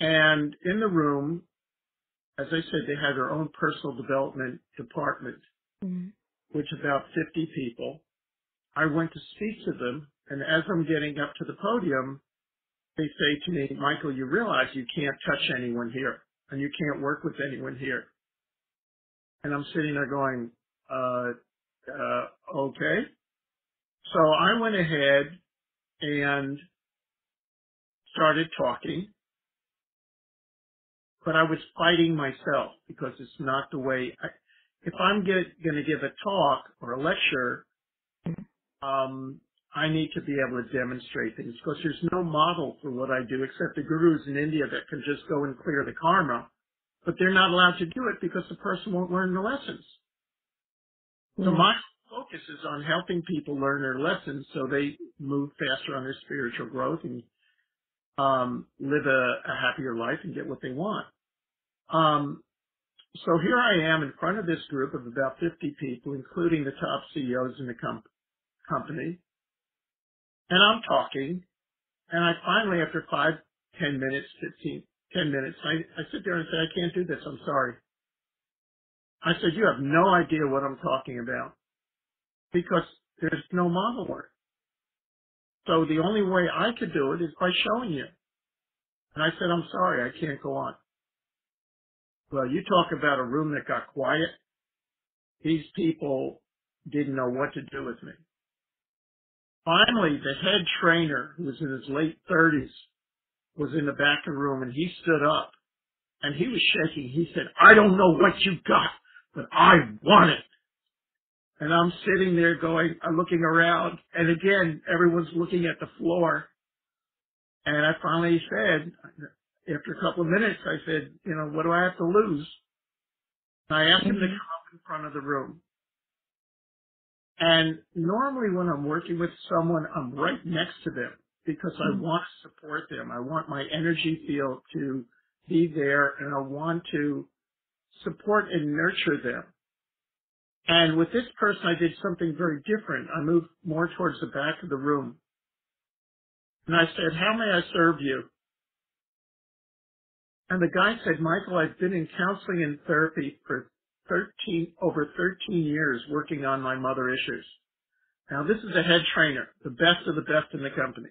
S2: And in the room, as I said, they had their own personal development department, which is about 50 people. I went to speak to them, and as I'm getting up to the podium, they say to me, Michael, you realize you can't touch anyone here, and you can't work with anyone here. And I'm sitting there going, okay. So I went ahead and started talking, but I was fighting myself because it's not the way. If I'm going to give a talk or a lecture, I need to be able to demonstrate things, because there's no model for what I do except the gurus in India that can just go and clear the karma, but they're not allowed to do it because the person won't learn the lessons. So my focus is on helping people learn their lessons so they move faster on their spiritual growth and live a happier life and get what they want. So here I am in front of this group of about 50 people, including the top CEOs in the company, and I'm talking, and I finally, after 10 minutes, 10 minutes, I sit there and say, I can't do this, I'm sorry. I said, you have no idea what I'm talking about, because there's no model work. So the only way I could do it is by showing you. And I said, I'm sorry, I can't go on. Well, you talk about a room that got quiet. These people didn't know what to do with me. Finally, the head trainer, who was in his late 30s, was in the back of the room, and he stood up, and he was shaking. He said, "I don't know what you got, but I want it." And I'm sitting there I'm looking around, and again, everyone's looking at the floor. And I finally said, after a couple of minutes, I said, what do I have to lose? And I asked him to come
S1: Mhm.
S2: up in front of the room. And normally when I'm working with someone, I'm right next to them because I
S1: Mhm.
S2: want to support them. I want my energy field to be there, and I want to support and nurture them. And with this person, I did something very different. I moved more towards the back of the room. And I said, "How may I serve you?" And the guy said, "Michael, I've been in counseling and therapy for over 13 years working on my mother issues." Now, this is a head trainer, the best of the best in the company.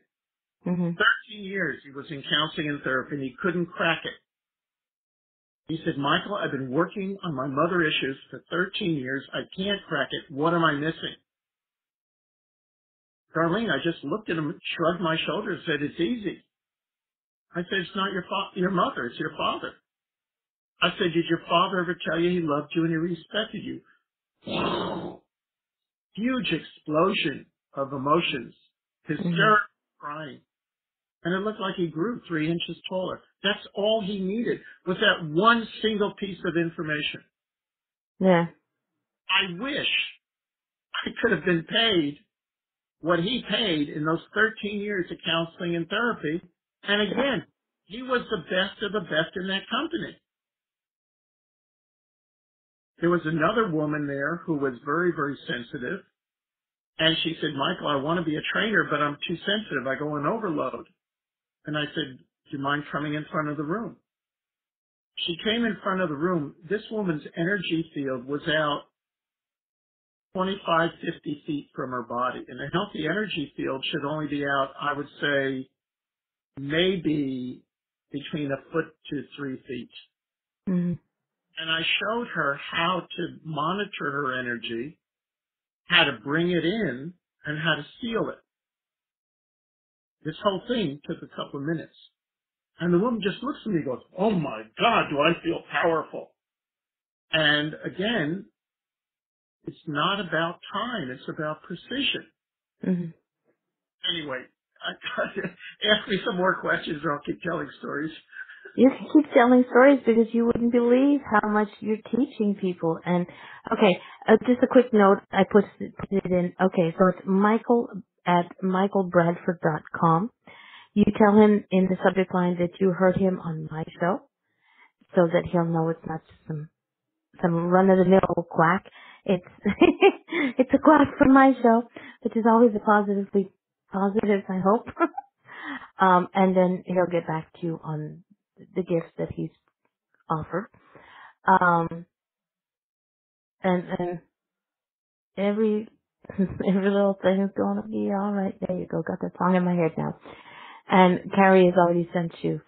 S1: Mhm.
S2: 13 years he was in counseling and therapy, and he couldn't crack it. He said, "Michael, I've been working on my mother issues for 13 years. I can't crack it. What am I missing?" Darlene, I just looked at him, shrugged my shoulders, said, "It's easy." I said, "It's not your mother, it's your father." I said, "Did your father ever tell you he loved you and he respected you?" Huge explosion of emotions,
S1: Mhm.
S2: hysterical crying. And it looked like he grew 3 inches taller. That's all he needed was that one single piece of information.
S1: Yeah.
S2: I wish I could have been paid what he paid in those 13 years of counseling and therapy. And
S1: Yeah.
S2: again, he was the best of the best in that company. There was another woman there who was very, very sensitive. And she said, "Michael, I want to be a trainer, but I'm too sensitive. I go in overload." And I said, "Do you mind coming in front of the room?" She came in front of the room. This woman's energy field was out 25, 50 feet from her body. And a healthy energy field should only be out, I would say, maybe between a foot to 3 feet.
S1: Mhm.
S2: And I showed her how to monitor her energy, how to bring it in, and how to seal it. This whole thing took a couple of minutes. And the woman just looks at me and goes, "Oh my God, do I feel powerful?" And again, it's not about time. It's about precision.
S1: Mhm.
S2: Anyway, ask me some more questions or I'll keep telling stories.
S1: You can keep telling stories because you wouldn't believe how much you're teaching people. And okay, just a quick note. I put it in. Okay, so it's Michael at michaelbradford.com. You tell him in the subject line that you heard him on my show, so that he'll know it's not just some run of the mill quack. It's it's a quack from my show, which is always a positively positive, I hope. And then he'll get back to you on the gifts that he's offered. And every every little thing is going to be all right. There you go. Got that song in my head now. And Carrie has already sent you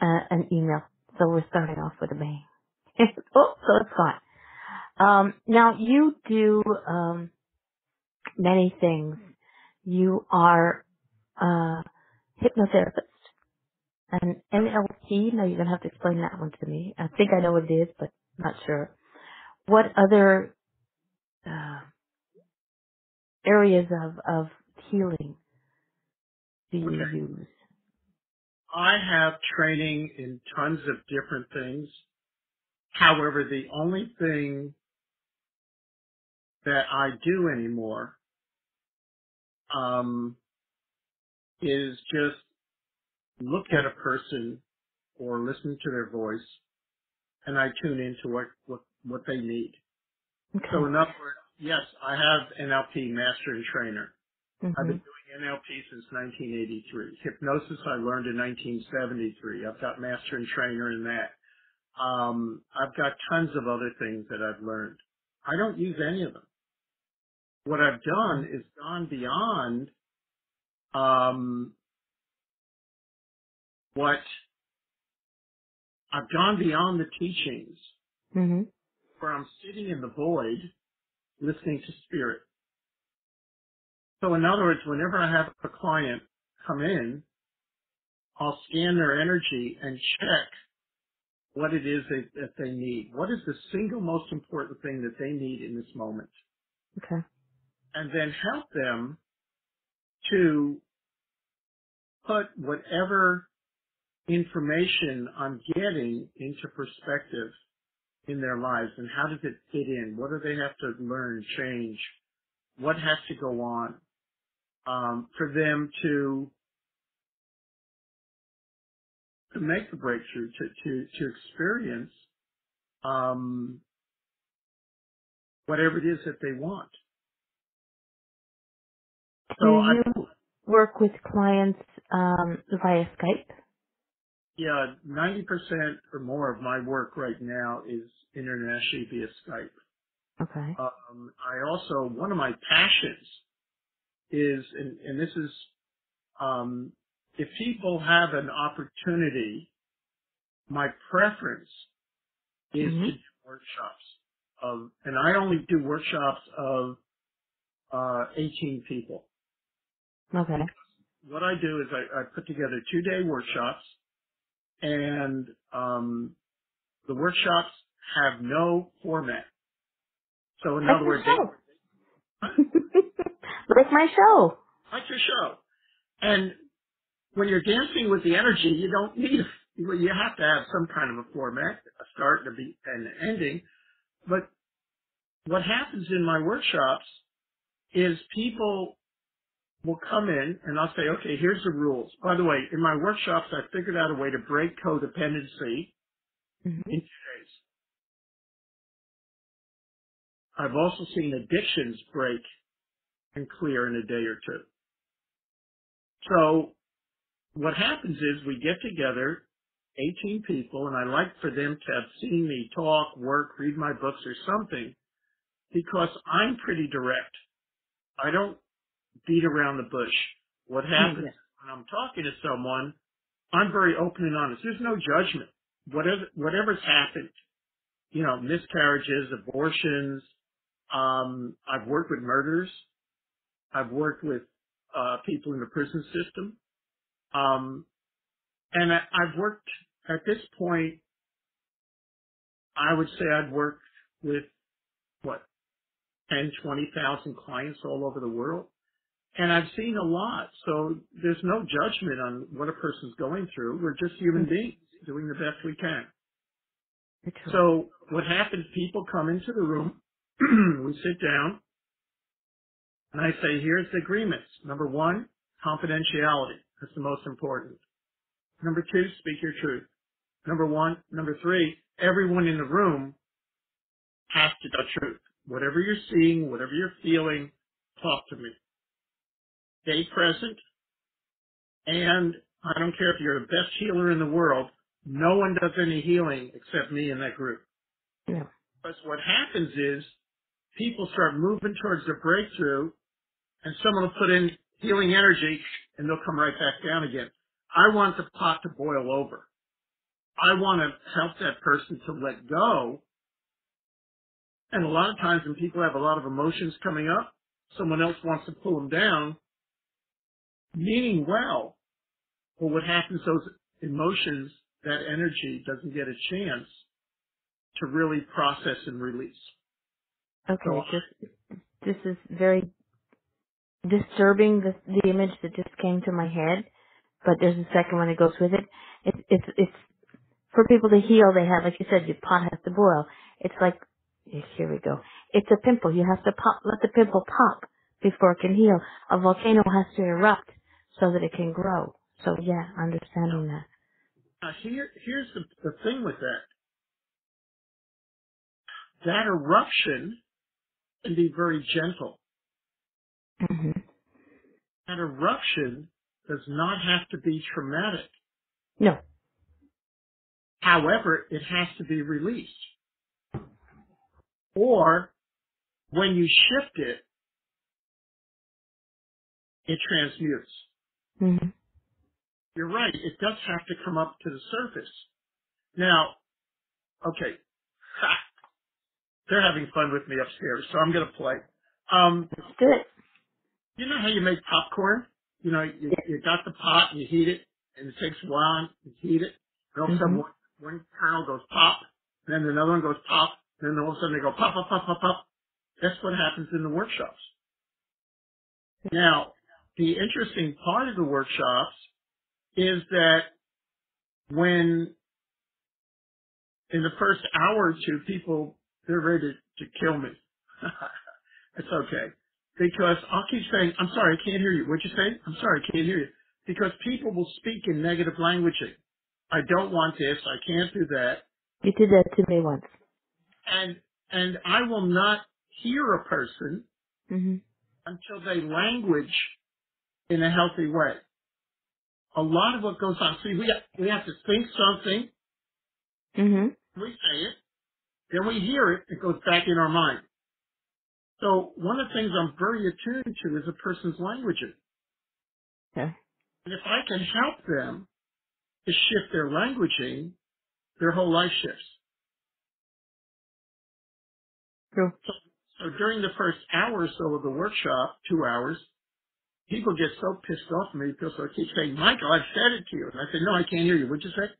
S1: an email, so we're starting off with a bang. Oh, so it's fine. Now you do many things. You are a hypnotherapist, an NLP. Now you're gonna have to explain that one to me. I think I know what it is, but not sure. What other uh, areas of healing do you
S2: Okay.
S1: use?
S2: I have training in tons of different things. However, the only thing that I do anymore is just look at a person or listen to their voice, and I tune into what they need. So
S1: Okay.
S2: in other words, yes, I have NLP master and trainer. I've been
S1: Mhm.
S2: doing NLP since 1983. Hypnosis I learned in 1973. I've got master and trainer in that. I've got tons of other things that I've learned. I don't use any of them. What I've done is gone beyond um, what I've gone beyond the teachings
S1: Mhm.
S2: where I'm sitting in the void listening to spirit. So in other words, whenever I have a client come in, I'll scan their energy and check what it is that they need. What is the single most important thing that they need in this moment?
S1: Okay.
S2: And then help them to put whatever information I'm getting into perspective in their lives, and how does it fit in? What do they have to learn, change? What has to go on for them to make the breakthrough, to experience whatever it is that they want.
S1: Do
S2: So
S1: you work with clients via Skype?
S2: yeah, 90% or more of my work right now is internationally via Skype.
S1: Okay.
S2: I also, one of my passions is, and this is, if people have an opportunity, my preference is to
S1: Mhm.
S2: do workshops and I only do workshops of 18 people.
S1: Okay.
S2: Because what I do is I put together 2-day workshops, and the workshops have no format. So in
S1: Like
S2: other
S1: the
S2: words,
S1: show. Like my show.
S2: like your show. And when you're dancing with the energy, you don't need you have to have some kind of a format, a start, and a beat, and an ending. But what happens in my workshops is people will come in and I'll say, okay, here's the rules. By the way, in my workshops, I figured out a way to break codependency
S1: Mhm.
S2: in 2 days. I've also seen addictions break and clear in a day or two. So what happens is we get together, 18 people, and I like for them to have seen me talk, work, read my books or something, because I'm pretty direct. I don't beat around the bush. What happens
S1: Yeah.
S2: when I'm talking to someone, I'm very open and honest. There's no judgment. Whatever's happened, miscarriages, abortions, I've worked with murders. I've worked with people in the prison system. And I've worked, at this point, I would say I've worked with, 10, 20,000 clients all over the world. And I've seen a lot. So there's no judgment on what a person's going through. We're just human
S1: Mm.
S2: beings doing the best we can.
S1: Very true.
S2: So what happens, people come into the room, we sit down, and I say, here's the agreements. Number 1, confidentiality. That's the most important. Number 2, speak your truth. Number 1. Number 3, everyone in the room has to tell the truth. Whatever you're seeing, whatever you're feeling, talk to me. Stay present, and I don't care if you're the best healer in the world, no one does any healing except me in that group.
S1: Yeah.
S2: Because what happens is people start moving towards their breakthrough, and someone will put in healing energy, and they'll come right back down again. I want the pot to boil over. I want to help that person to let go. And a lot of times when people have a lot of emotions coming up, someone else wants to pull them down, meaning well. But what happens, those emotions, that energy doesn't get a chance to really process and release. So,
S1: Okay. This is very disturbing. The image that just came to my head, but there's a second one that goes with it. It's for people to heal. They have, like you said, your pot has to boil. It's like, here we go. It's a pimple. You have to let the pimple pop before it can heal. A volcano has to erupt so that it can grow. So yeah, understanding that.
S2: now here's the thing with that. That eruption can be very gentle.
S1: Hmm.
S2: That eruption does not have to be traumatic.
S1: No.
S2: However, it has to be released. Or when you shift it, it transmutes.
S1: Hmm.
S2: You're right. It does have to come up to the surface. Now, okay. They're having fun with me upstairs, so I'm going to play.
S1: Let's do it.
S2: You know how you make popcorn? You know, you got the pot and you heat it, and it takes a while to heat it. And all of a sudden, one kernel goes pop, and then another one goes pop, and then all of a sudden they go pop, pop, pop, pop, pop. That's what happens in the workshops. Now, the interesting part of the workshops is that when in the first hour or two, people, they're ready to kill me. It's okay. Because I'll keep saying, I'm sorry, I can't hear you. What'd you say? I'm sorry, I can't hear you. Because people will speak in negative languaging. I don't want this. I can't do that.
S1: You did that to me once.
S2: And I will not hear a person
S1: Mhm.
S2: until they language in a healthy way. A lot of what goes on, see, we have to think something,
S1: Mhm.
S2: we say it, then we hear it, it goes back in our mind. So one of the things I'm very attuned to is a person's languaging.
S1: Okay.
S2: And if I can help them to shift their languaging, their whole life shifts.
S1: True.
S2: So during the first hour or so of the workshop, 2 hours, people get so pissed off at me because I keep saying, Michael, I've said it to you. And I say, no, I can't hear you. What'd you say?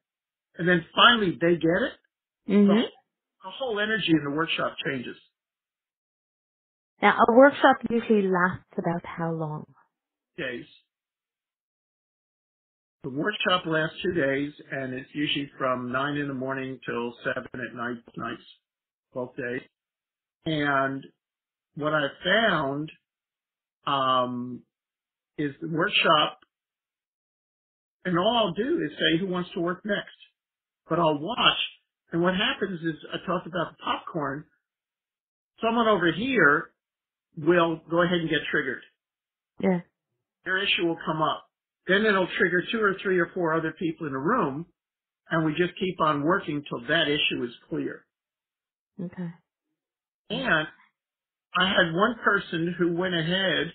S2: And then finally they get it.
S1: Mhm.
S2: The whole energy in the workshop changes.
S1: Now, a workshop usually lasts about how long?
S2: Days. The workshop lasts 2 days, and it's usually from 9 in the morning till 7 at night, nights, both days. And what I found is the workshop, and all I'll do is say who wants to work next. But I'll watch, and what happens is I talked about the popcorn. Someone over here will go ahead and get triggered.
S1: Yeah.
S2: Their issue will come up. Then it'll trigger 2 or 3 or 4 other people in the room, and we just keep on working till that issue is clear.
S1: Okay.
S2: And I had one person who went ahead,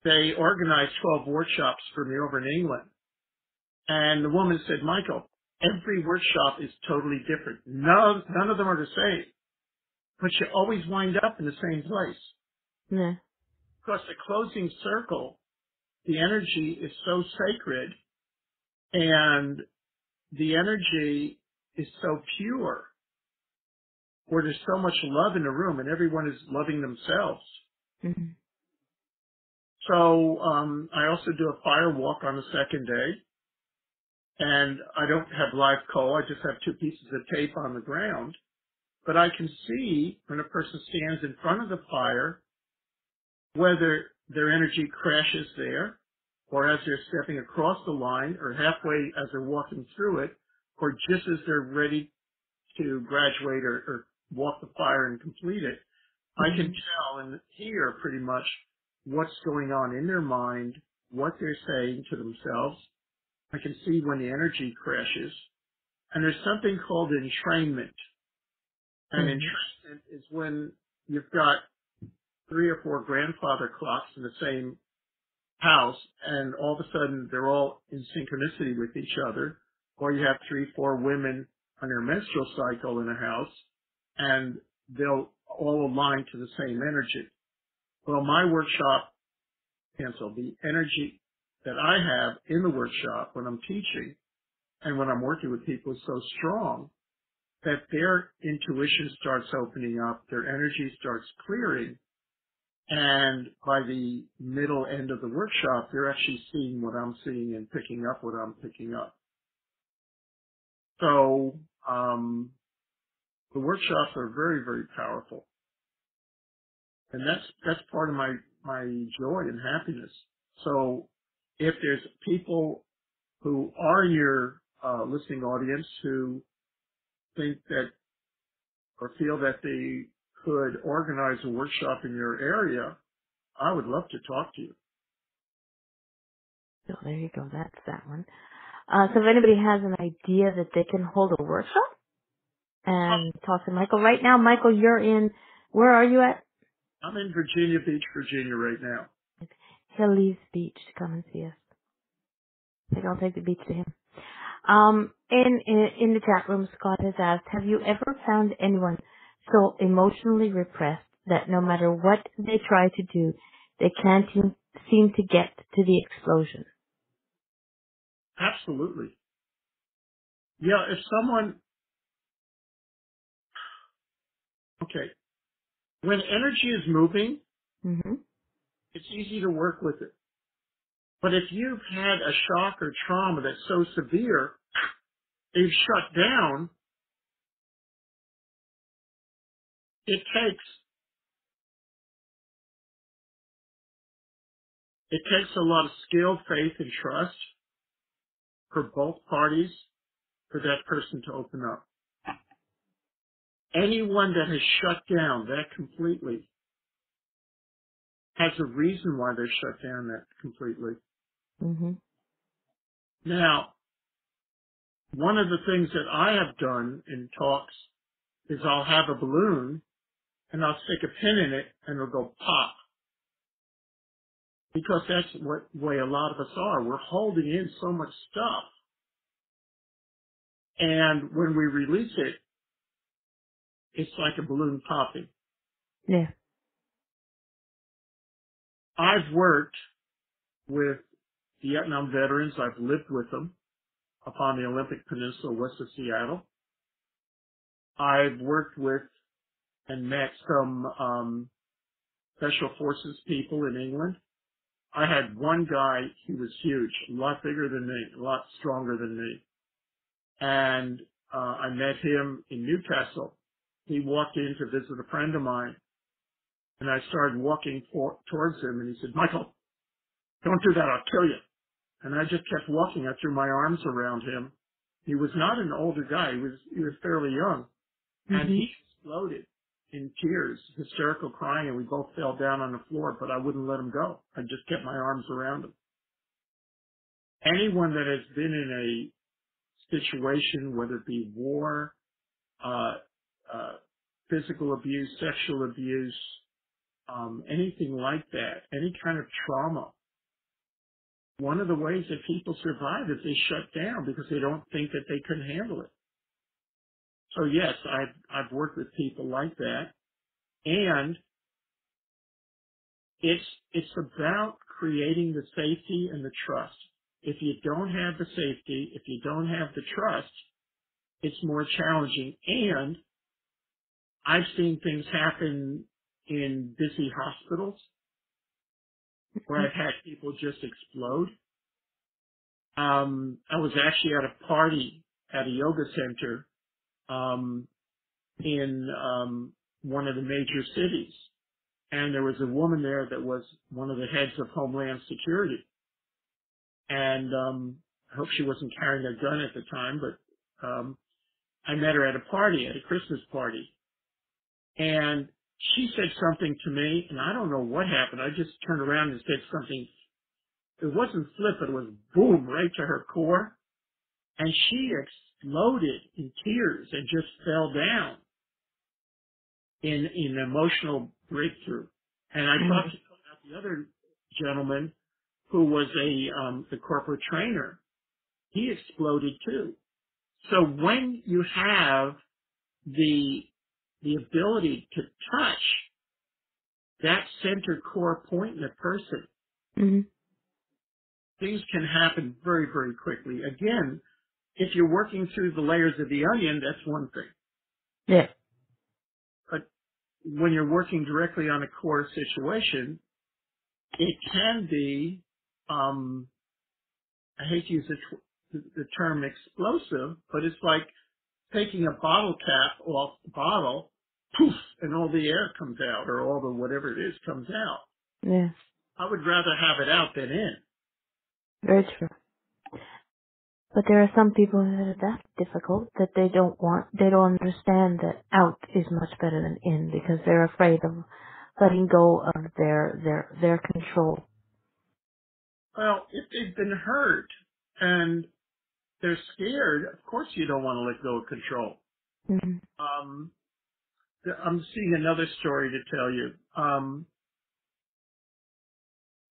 S2: they organized 12 workshops for me over in England. And the woman said, Michael, every workshop is totally different. None of them are the same. But you always wind up in the same place.
S1: Yeah.
S2: Because the closing circle, the energy is so sacred, and the energy is so pure, where there's so much love in the room and everyone is loving themselves.
S1: Mhm.
S2: So I also do a fire walk on the second day, and I don't have live coal. I just have 2 pieces of tape on the ground. But I can see when a person stands in front of the fire whether their energy crashes there, or as they're stepping across the line, or halfway as they're walking through it, or just as they're ready to graduate or walk the fire and complete it. I can tell and hear pretty much what's going on in their mind, what they're saying to themselves. I can see when the energy crashes. And there's something called entrainment. And entrainment is when you've got 3 or 4 grandfather clocks in the same house, and all of a sudden they're all in synchronicity with each other, or you have 3, 4 women on their menstrual cycle in a house, and they'll all align to the same energy. Well, my workshop, cancel the energy that I have in the workshop when I'm teaching and when I'm working with people is so strong that their intuition starts opening up, their energy starts clearing, and by the middle end of the workshop, they're actually seeing what I'm seeing and picking up what I'm picking up. So the workshops are very, very powerful, and that's part of my joy and happiness. So if there's people who are in your listening audience who think that or feel that they could organize a workshop in your area, I would love to talk to you.
S1: So there you go. That's that one. So if anybody has an idea that they can hold a workshop and talk to Michael right now, Michael, you're in, where are you at?
S2: I'm in Virginia Beach, Virginia right now.
S1: He'll leave beach to come and see us. I think I'll take the beach to him. In the chat room, Scott has asked, have you ever found anyone so emotionally repressed that no matter what they try to do, they can't seem to get to the explosion?
S2: Absolutely. Yeah, if someone, okay, when energy is moving,
S1: Mm-hmm.
S2: it's easy to work with it. But if you've had a shock or trauma that's so severe, they've shut down, it takes a lot of skill, faith, and trust for both parties for that person to open up. Anyone that has shut down that completely has a reason why they're shut down that completely.
S1: Mm-hmm.
S2: Now, one of the things that I have done in talks is I'll have a balloon and I'll stick a pin in it and it'll go pop. Because that's what way a lot of us are. We're holding in so much stuff. And when we release it, it's like a balloon popping.
S1: Yeah.
S2: I've worked with Vietnam veterans. I've lived with them up on the Olympic Peninsula west of Seattle. I've worked with and met some special forces people in England. I had one guy, he was huge, a lot bigger than me, a lot stronger than me. And I met him in Newcastle. He walked in to visit a friend of mine, and I started walking towards him, and he said, "Michael, don't do that, I'll kill you." And I just kept walking. I threw my arms around him. He was not an older guy. He was fairly young. And
S1: Mm-hmm.
S2: he exploded in tears, hysterical crying, and we both fell down on the floor, but I wouldn't let him go. I just kept my arms around him. Anyone that has been in a situation, whether it be war, uh, uh, physical abuse, sexual abuse, anything like that, any kind of trauma, one of the ways that people survive is they shut down because they don't think that they can handle it. So yes, I've worked with people like that, and it's about creating the safety and the trust. If you don't have the safety, if you don't have the trust, it's more challenging. And I've seen things happen in busy hospitals where I've had people just explode. I was actually at a party at a yoga center in one of the major cities, and there was a woman there that was one of the heads of Homeland Security. And I hope she wasn't carrying a gun at the time, but I met her at a party, at a Christmas party, and she said something to me, and I don't know what happened. I just turned around and said something. It wasn't flip, it was boom, right to her core. And she exploded in tears and just fell down in emotional breakthrough. And I
S1: Mm-hmm.
S2: talked about the other gentleman who was the corporate trainer. He exploded too. So when you have the ability to touch that center core point in a person,
S1: Mm-hmm.
S2: things can happen very, very quickly. Again, if you're working through the layers of the onion, that's one thing.
S1: Yeah.
S2: But when you're working directly on a core situation, it can be, I hate to use the term explosive, but it's like taking a bottle cap off the bottle, poof, and all the air comes out, or all the whatever it is comes out.
S1: Yeah.
S2: I would rather have it out than in.
S1: Very true. But there are some people that are that difficult that they don't understand that out is much better than in because they're afraid of letting go of their control.
S2: Well, if they've been hurt and they're scared, of course you don't want to let go of control.
S1: Mm-hmm.
S2: Um, I'm seeing another story to tell you.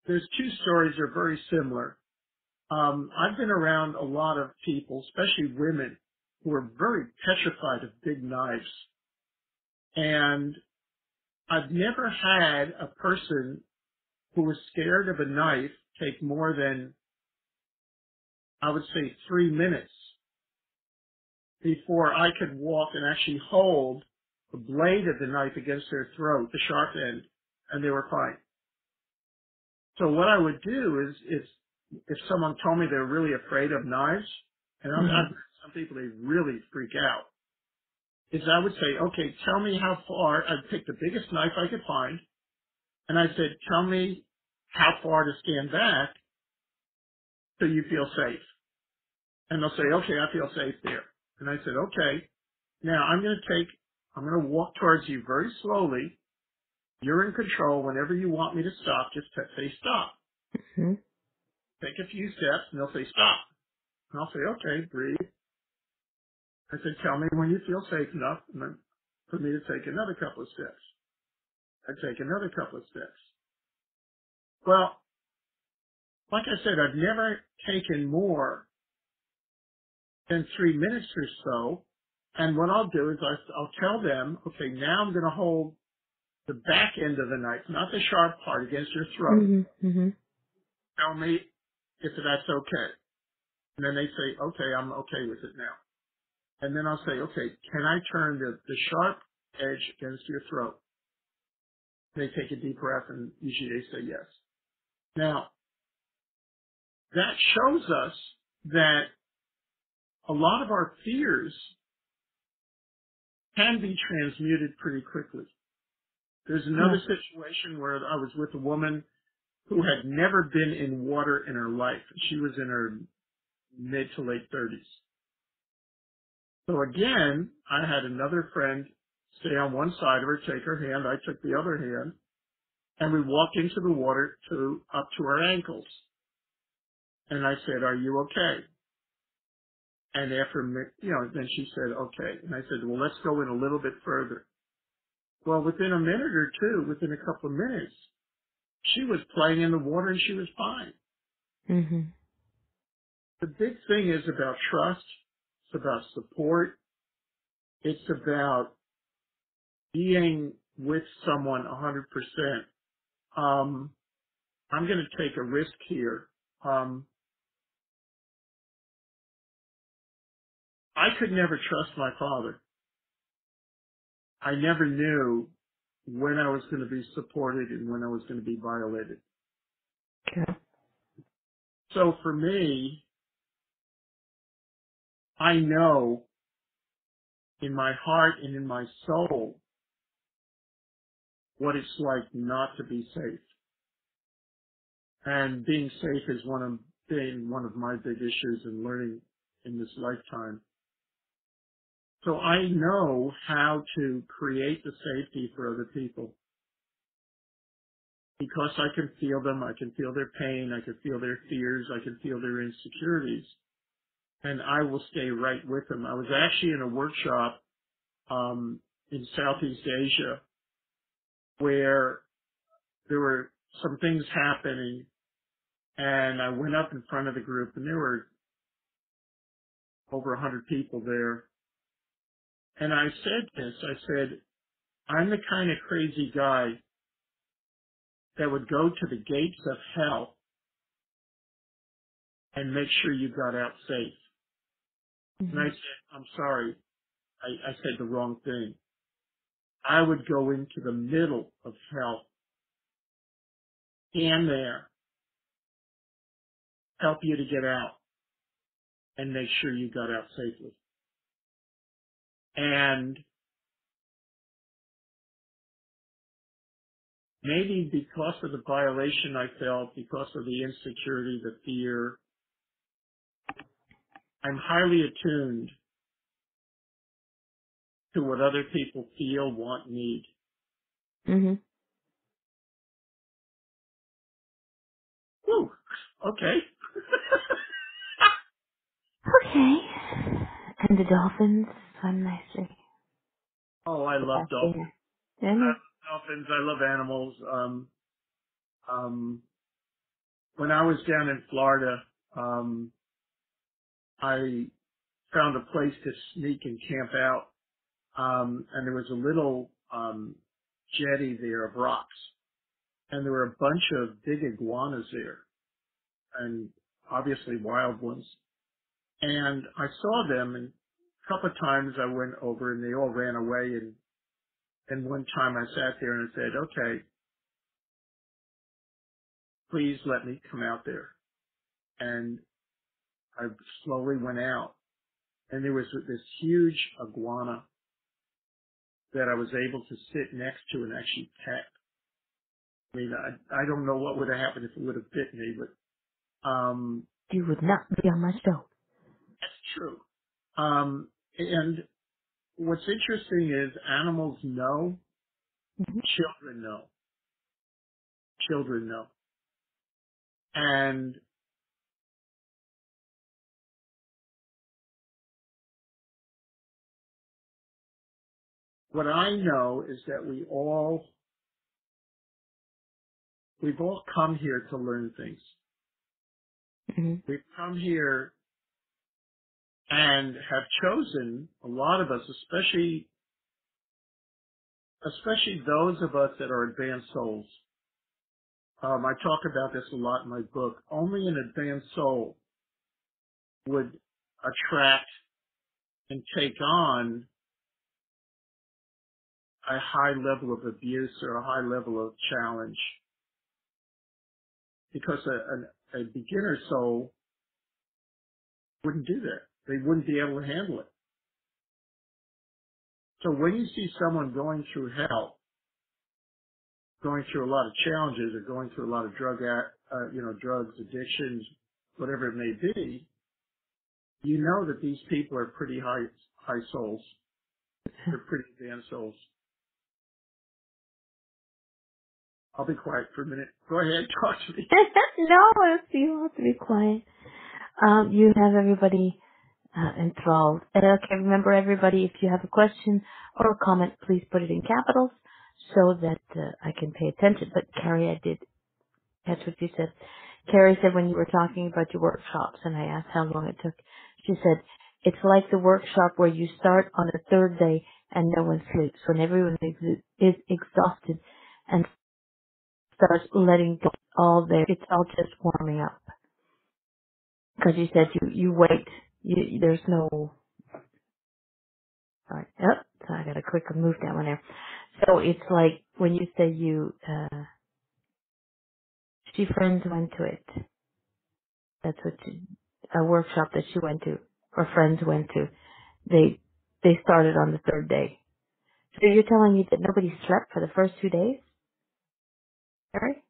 S2: There's two stories that are very similar. I've been around a lot of people, especially women, who are very petrified of big knives. And I've never had a person who was scared of a knife take more than, I would say, 3 minutes before I could walk and actually hold the blade of the knife against their throat, the sharp end, and they were fine. So what I would do is if someone told me they're really afraid of knives, and I've
S1: Mhm.
S2: heard some people, they really freak out, is I would say, okay, tell me how far. I'd pick the biggest knife I could find, and I said, tell me how far to stand back so you feel safe. And they'll say, okay, I feel safe there. And I said, okay, now I'm going to walk towards you very slowly. You're in control. Whenever you want me to stop, just say stop.
S1: Mhm.
S2: Take a few steps, and they'll say stop. And I'll say, okay, breathe. I said, tell me when you feel safe enough and then for me to take another couple of steps. I take another couple of steps. Well, like I said, I've never taken more than 3 minutes or so. And what I'll do is I'll tell them, okay, now I'm going to hold the back end of the knife, not the sharp part, against your throat.
S1: Mhm. Mhm.
S2: Tell me if that's okay. And then they say, okay, I'm okay with it now. And then I'll say, okay, can I turn the sharp edge against your throat? They take a deep breath and usually they say yes. Now, that shows us that a lot of our fears can be transmuted pretty quickly. There's another
S1: Yeah.
S2: situation where I was with a woman who had never been in water in her life. She was in her mid to late 30s. So again, I had another friend stay on one side of her, take her hand. I took the other hand, and we walked into the water up to our ankles. And I said, "Are you okay?" And after, then she said, "Okay." And I said, "Well, let's go in a little bit further." Well, within a minute or two, within a couple of minutes, she was playing in the water and she was fine.
S1: Mhm.
S2: The big thing is about trust. It's about support. It's about being with someone 100%. I'm going to take a risk here. I could never trust my father. I never knew when I was going to be supported and when I was going to be violated.
S1: Okay.
S2: So for me, I know in my heart and in my soul what it's like not to be safe. And being safe is been one of my big issues in learning in this lifetime. So I know how to create the safety for other people because I can feel them. I can feel their pain. I can feel their fears. I can feel their insecurities. And I will stay right with them. I was actually in a workshop in Southeast Asia where there were some things happening, and I went up in front of the group, and there were over 100 people there. And I said this, I said, I'm the kind of crazy guy that would go to the gates of hell and make sure you got out safe. And I
S1: Mhm.
S2: said, I'm sorry, I said the wrong thing. I would go into the middle of hell, stand there, help you to get out, and make sure you got out safely. And maybe because of the violation I felt, because of the insecurity, the fear, I'm highly attuned to what other people feel, want, need.
S1: Mhm.
S2: Whew. Okay.
S1: Okay. And the dolphins swim nicely.
S2: Oh, I
S1: The
S2: love
S1: back
S2: dolphins.
S1: there. I
S2: I
S1: know.
S2: love dolphins. I love animals. Um, when I was down in Florida, I found a place to sneak and camp out, and there was a little jetty there of rocks, and there were a bunch of big iguanas there, and obviously wild ones. And I saw them, and a couple of times I went over, and they all ran away. And one time I sat there and I said, "Okay, please let me come out there." And I slowly went out, and there was this huge iguana that I was able to sit next to and actually pet. I mean, I don't know what would have happened if it would have bit me, but
S1: You would not be on my show.
S2: that's true. And what's interesting is animals know,
S1: Mm-hmm.
S2: children know, children know. And what I know is that we've all come here to learn things.
S1: Mm-hmm.
S2: We've come here and have chosen, a lot of us, especially those of us that are advanced souls. I talk about this a lot in my book. Only an advanced soul would attract and take on a high level of abuse or a high level of challenge, because a beginner soul wouldn't do that. They wouldn't be able to handle it. So when you see someone going through hell, going through a lot of challenges, or going through a lot of drugs, addictions, whatever it may be, you know that these people are pretty high souls. They're pretty advanced souls. I'll be quiet for a minute. Go ahead, talk to me.
S1: No, you have to be quiet. You have everybody enthralled. Okay, remember everybody, if you have a question or a comment, please put it in capitals so that I can pay attention. But Carrie, I did catch what you said. Carrie said when you were talking about your workshops, and I asked how long it took, she said, it's like the workshop where you start on the third day and no one sleeps. When everyone is exhausted and starts letting go all there, it's all just warming up. Because you said you wait. There's no. Sorry. Yep. So I gotta quick move that one there. So it's like when you say she friends went to it. That's what a workshop that she went to, or friends went to. They started on the third day. So you're telling me that nobody slept for the first 2 days? Sorry?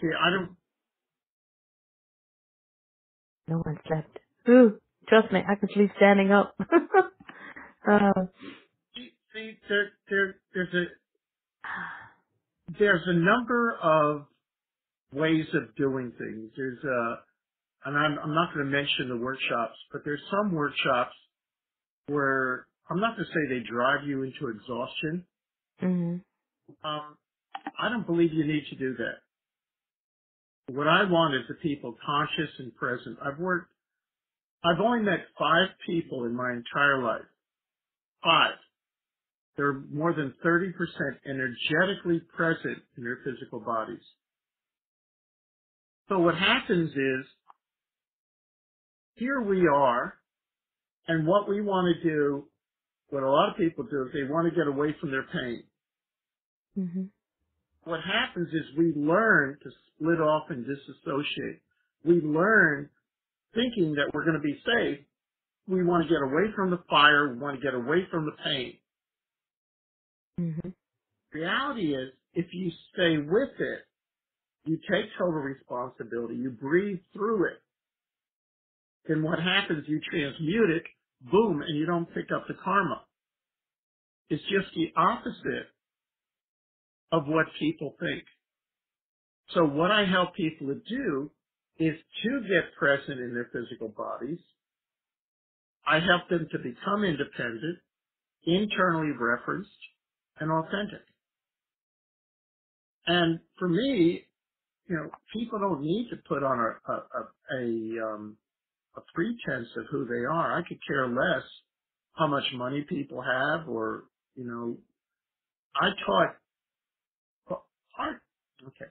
S2: See, I don't.
S1: No one slept. Ooh, trust me, I can sleep standing up.
S2: See, there's a number of ways of doing things. And I'm not going to mention the workshops, but there's some workshops where, I'm not going to say they drive you into exhaustion.
S1: Mm-hmm.
S2: I don't believe you need to do that. What I want is the people conscious and present. I've only met 5 people in my entire life. 5. They're more than 30% energetically present in their physical bodies. So what happens is, here we are, and what we want to do, what a lot of people do, is they want to get away from their pain.
S1: Mm-hmm.
S2: What happens is we learn to split off and disassociate. We learn, thinking that we're going to be safe. We want to get away from the fire. We want to get away from the pain.
S1: Mm-hmm.
S2: Reality is, if you stay with it, you take total responsibility, you breathe through it, then what happens, you transmute it, boom, and you don't pick up the karma. It's just the opposite of what people think. So what I help people to do is to get present in their physical bodies. I help them to become independent, internally referenced, and authentic. And for me, people don't need to put on a pretense of who they are. I could care less how much money people have, or I taught. Okay,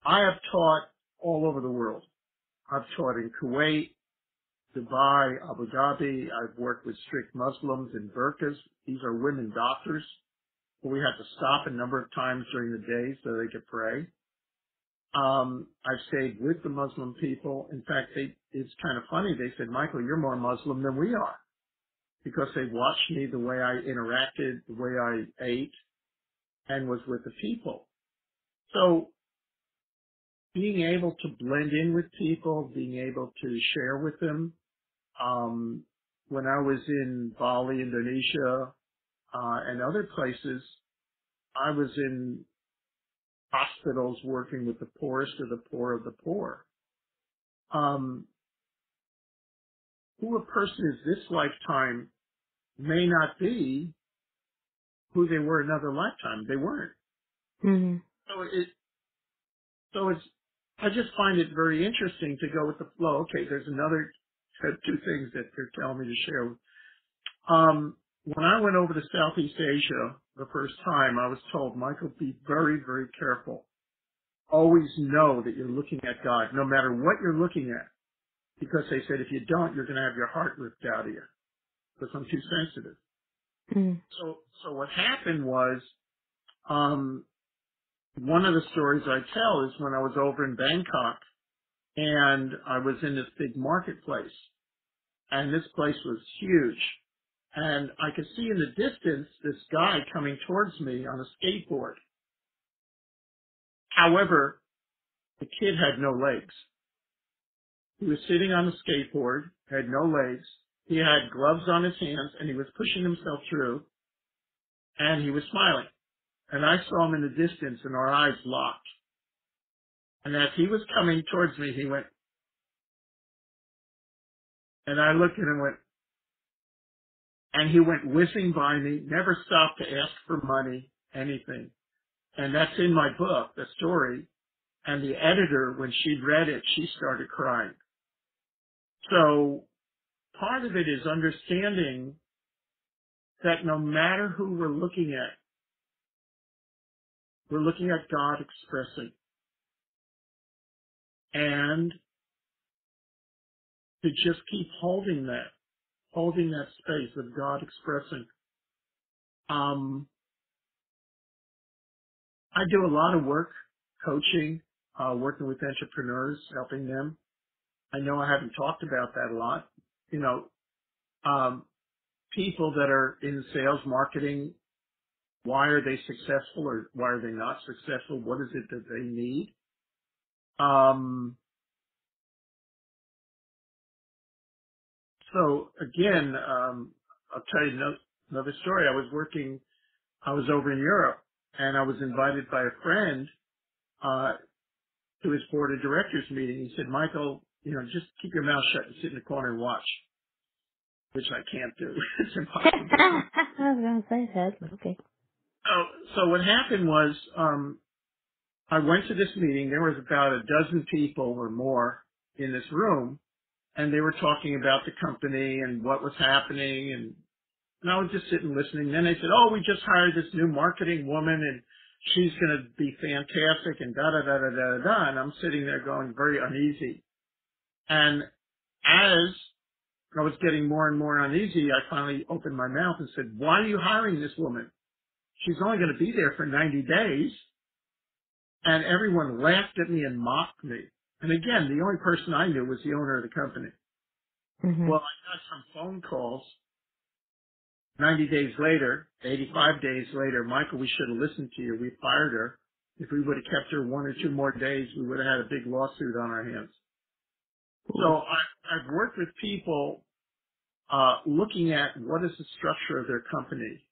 S2: I have taught all over the world. I've taught in Kuwait, Dubai, Abu Dhabi. I've worked with strict Muslims in burqas. These are women doctors who we had to stop a number of times during the day so they could pray. I've stayed with the Muslim people. In fact, it's kind of funny. They said, Michael, you're more Muslim than we are, because they watched me, the way I interacted, the way I ate, and was with the people. So being able to blend in with people, being able to share with them. When I was in Bali, Indonesia, and other places, I was in hospitals working with the poorest of the poor of the poor. Who a person is this lifetime may not be who they were another lifetime. They weren't.
S1: Mm-hmm.
S2: So it's, I just find it very interesting to go with the flow. Okay, there's another two things that they're telling me to share. When I went over to Southeast Asia the first time, I was told, Michael, be very, very careful. Always know that you're looking at God, no matter what you're looking at. Because they said, if you don't, you're going to have your heart ripped out of you, because I'm too sensitive.
S1: Mm-hmm.
S2: So what happened was, one of the stories I tell is when I was over in Bangkok, and I was in this big marketplace, and this place was huge. And I could see in the distance this guy coming towards me on a skateboard. However, the kid had no legs. He was sitting on a skateboard, had no legs. He had gloves on his hands, and he was pushing himself through, and he was smiling. And I saw him in the distance, and our eyes locked. And as he was coming towards me, he went, and I looked at him and went, and he went whizzing by me, never stopped to ask for money, anything. And that's in my book, the story. And the editor, when she'd read it, she started crying. So part of it is understanding that no matter who we're looking at God expressing. And to just keep holding that space of God expressing. I do a lot of work coaching, working with entrepreneurs, helping them. I know I haven't talked about that a lot. People that are in sales marketing, why are they successful or why are they not successful? What is it that they need? So again, I'll tell you another story. I was over in Europe, and I was invited by a friend, to his board of directors meeting. He said, Michael, just keep your mouth shut and sit in the corner and watch, which I can't do. It's impossible.
S1: I was going to say that, but okay.
S2: So what happened was, I went to this meeting. There was about a dozen people or more in this room, and they were talking about the company and what was happening, and I was just sitting listening. Then they said, oh, we just hired this new marketing woman, and she's going to be fantastic, and da-da-da-da-da-da. And I'm sitting there going very uneasy. And as I was getting more and more uneasy, I finally opened my mouth and said, why are you hiring this woman? She's only going to be there for 90 days. And everyone laughed at me and mocked me. And again, the only person I knew was the owner of the company.
S1: Mm-hmm.
S2: Well, I got some phone calls 90 days later, 85 days later. Michael, we should have listened to you. We fired her. If we would have kept her 1 or 2 more days, we would have had a big lawsuit on our hands. So I've worked with people looking at what is the structure of their company.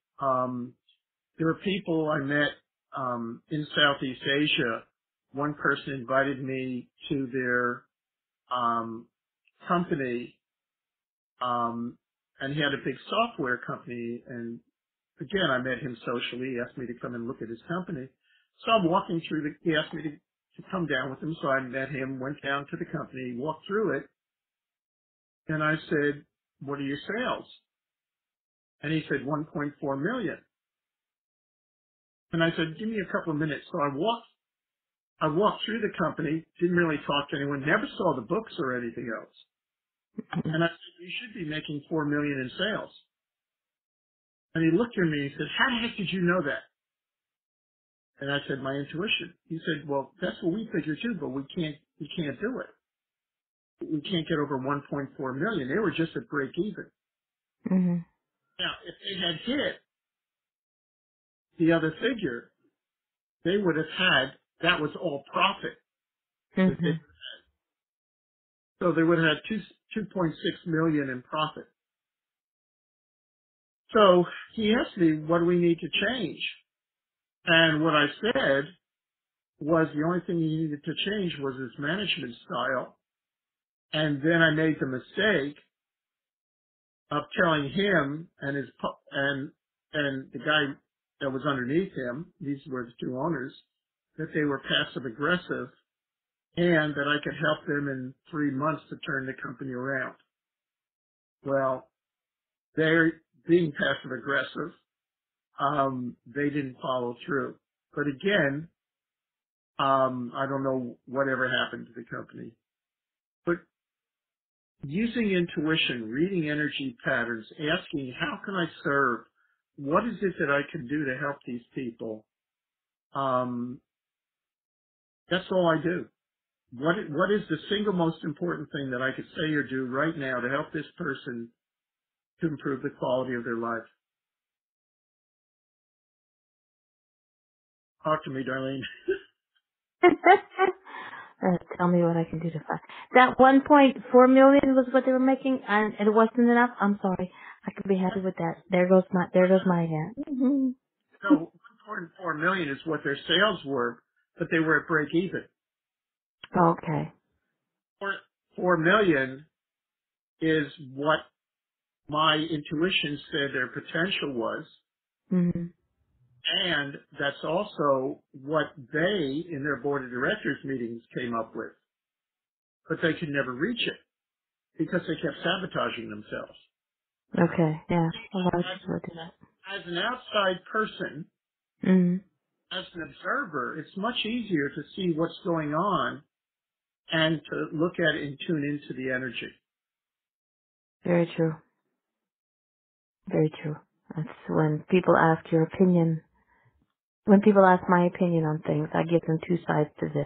S2: There were people I met in Southeast Asia. One person invited me to their company, and he had a big software company. And again, I met him socially. He asked me to come and look at his company. So I'm walking through he asked me to come down with him. So I met him, went down to the company, walked through it, and I said, "What are your sales?" And he said, 1.4 million. And I said, "Give me a couple of minutes." So I walked through the company, didn't really talk to anyone, never saw the books or anything else. And I said, "You should be making 4 million in sales." And he looked at me and he said, "How the heck did you know that?" And I said, "My intuition." He said, "Well, that's what we figured too, but we can't do it. We can't get over 1.4 million. They were just at break even."
S1: Mhm.
S2: Now, if they had hit the other figure, they would have had, that was all profit. That they,
S1: Mhm.
S2: so they would have had 2.6 million in profit. So he asked me, "What do we need to change?" And what I said was the only thing he needed to change was his management style. And then I made the mistake of telling him and and the guy that was underneath him, these were the two owners, that they were passive aggressive and that I could help them in 3 months to turn the company around. Well, they're being passive aggressive. They didn't follow through. But again, I don't know whatever happened to the company. But using intuition, reading energy patterns, asking, how can I serve? What is it that I can do to help these people? That's all I do. What is the single most important thing that I could say or do right now to help this person to improve the quality of their life? Talk to me, Darlene.
S1: Tell me what I can do to find that 1.4 million was what they were making, and it wasn't enough. I'm sorry. I could be happy with that. There goes my hand. Mhm.
S2: No, 1.4 million is what their sales were, but they were at break even.
S1: Okay.
S2: 4 million is what my intuition said their potential was,
S1: Mhm.
S2: and that's also what they, in their board of directors meetings, came up with. But they could never reach it because they kept sabotaging themselves.
S1: Okay. Yeah. A lot of
S2: As,
S1: people do that.
S2: as an outside person,
S1: Mhm.
S2: as an observer, it's much easier to see what's going on and to look at it and tune into the energy.
S1: Very true. Very true. That's when people ask your opinion. When people ask my opinion on things, I give them two sides to the.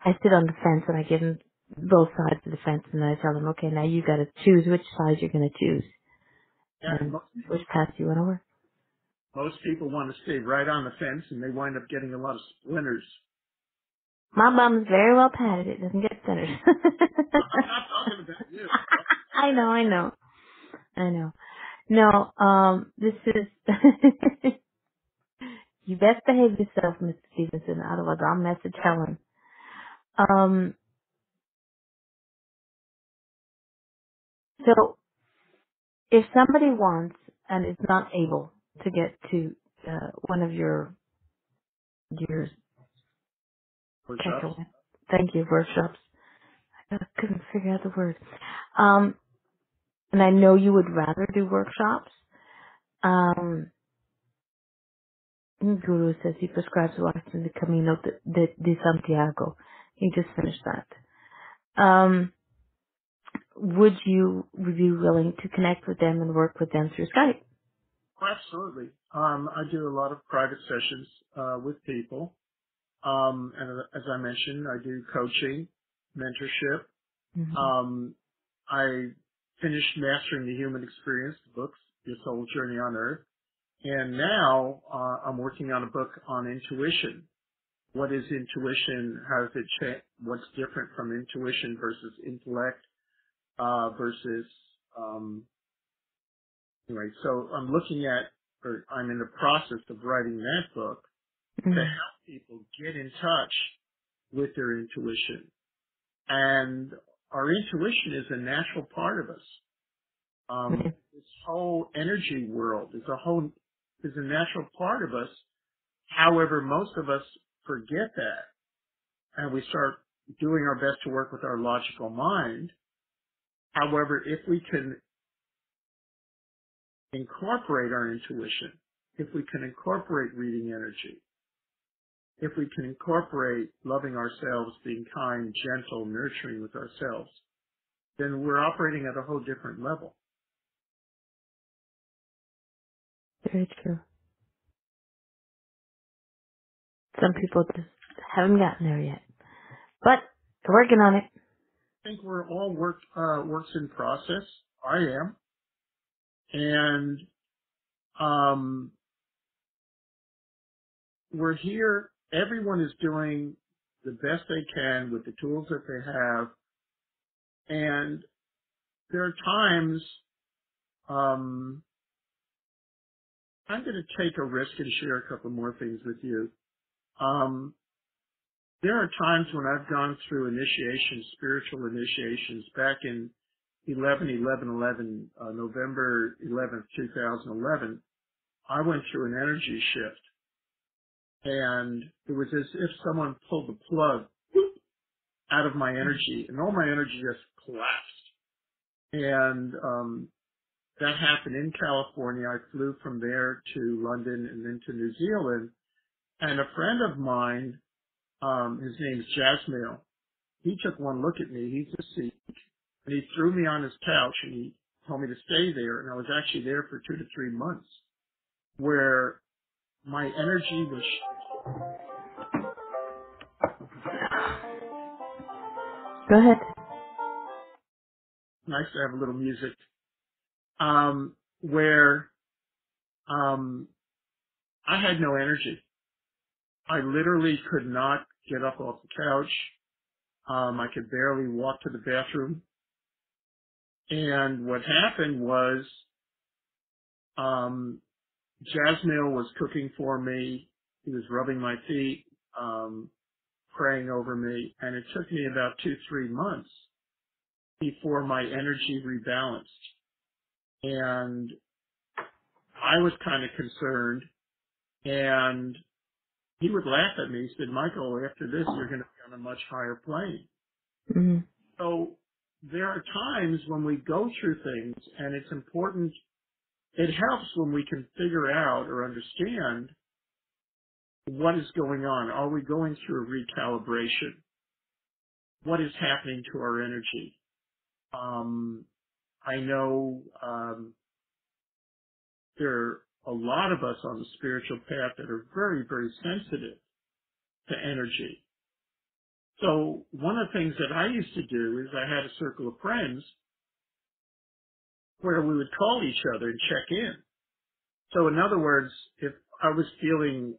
S1: I sit on the fence and I give them both sides of the fence, and I tell them, okay, now you got to choose which side you're going to choose
S2: Yeah,
S1: and which path you want to work.
S2: most people want to stay right on the fence, and they wind up getting a lot of splinters.
S1: My bum's very well padded. It doesn't get centered.
S2: I'm not talking about you.
S1: I know, I know, I know. No, this is, you best behave yourself, Mr. Stevenson, otherwise I'll message Helen. Um, so if somebody wants and is not able to get to, one of your
S2: Workshops.
S1: thank you, workshops. I couldn't figure out the word. And I know you would rather do workshops. Guru says he prescribes watching the Camino de Santiago. He just finished that. Would you be willing to connect with them and work with them through Skype?
S2: Oh, absolutely. I do a lot of private sessions with people. And as I mentioned, I do coaching, mentorship.
S1: Mm-hmm.
S2: Um, I finished Mastering the Human Experience, the books, Your Soul Journey on Earth. And now I'm working on a book on intuition. What is intuition? How does it change? What's different from intuition versus intellect versus anyway? So I'm looking at, or I'm in the process of writing that book to
S1: Mm-hmm.
S2: help people get in touch with their intuition. And our intuition is a natural part of us. This whole energy world is a natural part of us. However, most of us forget that. and we start doing our best to work with our logical mind. However, if we can incorporate our intuition, if we can incorporate reading energy, if we can incorporate loving ourselves, being kind, gentle, nurturing with ourselves, then we're operating at a whole different level.
S1: Very true. Some people just haven't gotten there yet. But they're working on it.
S2: I think we're all works in process. I am. And we're here. Everyone is doing the best they can with the tools that they have. And there are times I'm going to take a risk and share a couple more things with you. There are times when I've gone through initiations, spiritual initiations, back in November 11th, 2011. I went through an energy shift, and it was as if someone pulled the plug out of my energy, and all my energy just collapsed. And that happened in California. I flew from there to London and then to New Zealand. And a friend of mine, his name's Jasmine, he took one look at me. He's a Sikh. And he threw me on his couch and he told me to stay there. And I was actually there for 2 to 3 months, where my energy was
S1: Go ahead.
S2: nice to have a little music, where I had no energy. I literally could not get up off the couch. I could barely walk to the bathroom. And what happened was, Jasmine was cooking for me. He was rubbing my feet, praying over me. And it took me about 2-3 months before my energy rebalanced. And I was kind of concerned. And he would laugh at me. He said, Michael, after this, you're going to be on a much higher plane.
S1: Mm-hmm.
S2: So there are times when we go through things, and it's important. It helps when we can figure out or understand what is going on. Are we going through a recalibration? What is happening to our energy? I know there are a lot of us on the spiritual path that are very, very sensitive to energy. So one of the things that I used to do is I had a circle of friends where we would call each other and check in. So in other words, if I was feeling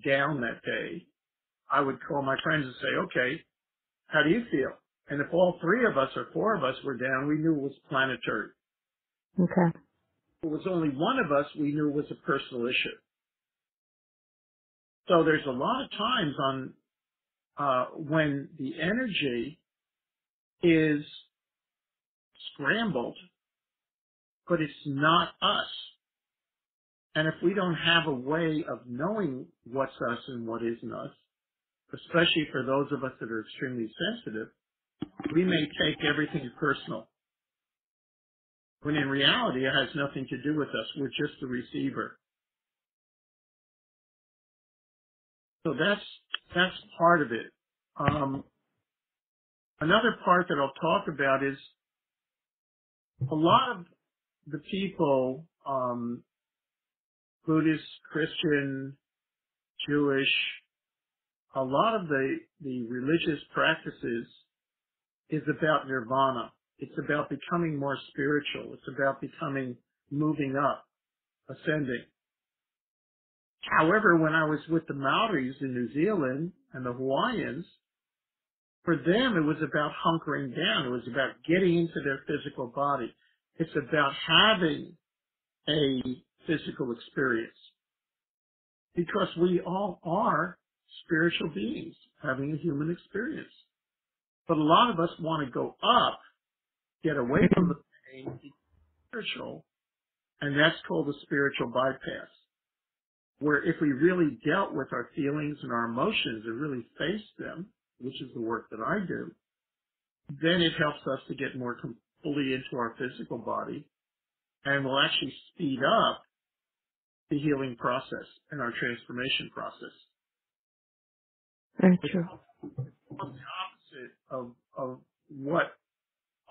S2: down that day, I would call my friends and say, okay, how do you feel? And if all 3 of us or 4 of us were down, we knew it was planetary.
S1: Okay.
S2: If it was only one of us, we knew it was a personal issue. So there's a lot of times when the energy is scrambled, but it's not us. And if we don't have a way of knowing what's us and what isn't us, especially for those of us that are extremely sensitive, we may take everything personal, when in reality it has nothing to do with us. We're just the receiver. So that's part of it. Another part that I'll talk about is a lot of the people, Buddhist, Christian, Jewish, a lot of the religious practices is about nirvana. It's about becoming more spiritual. It's about moving up, ascending. However, when I was with the Maoris in New Zealand and the Hawaiians, for them it was about hunkering down. It was about getting into their physical body. It's about having a physical experience. Because we all are spiritual beings having a human experience. But a lot of us want to go up, get away from the pain, be spiritual, and that's called a spiritual bypass. where if we really dealt with our feelings and our emotions and really faced them, which is the work that I do, then it helps us to get more fully into our physical body and will actually speed up the healing process and our transformation process.
S1: Very
S2: It's
S1: true.
S2: the opposite of what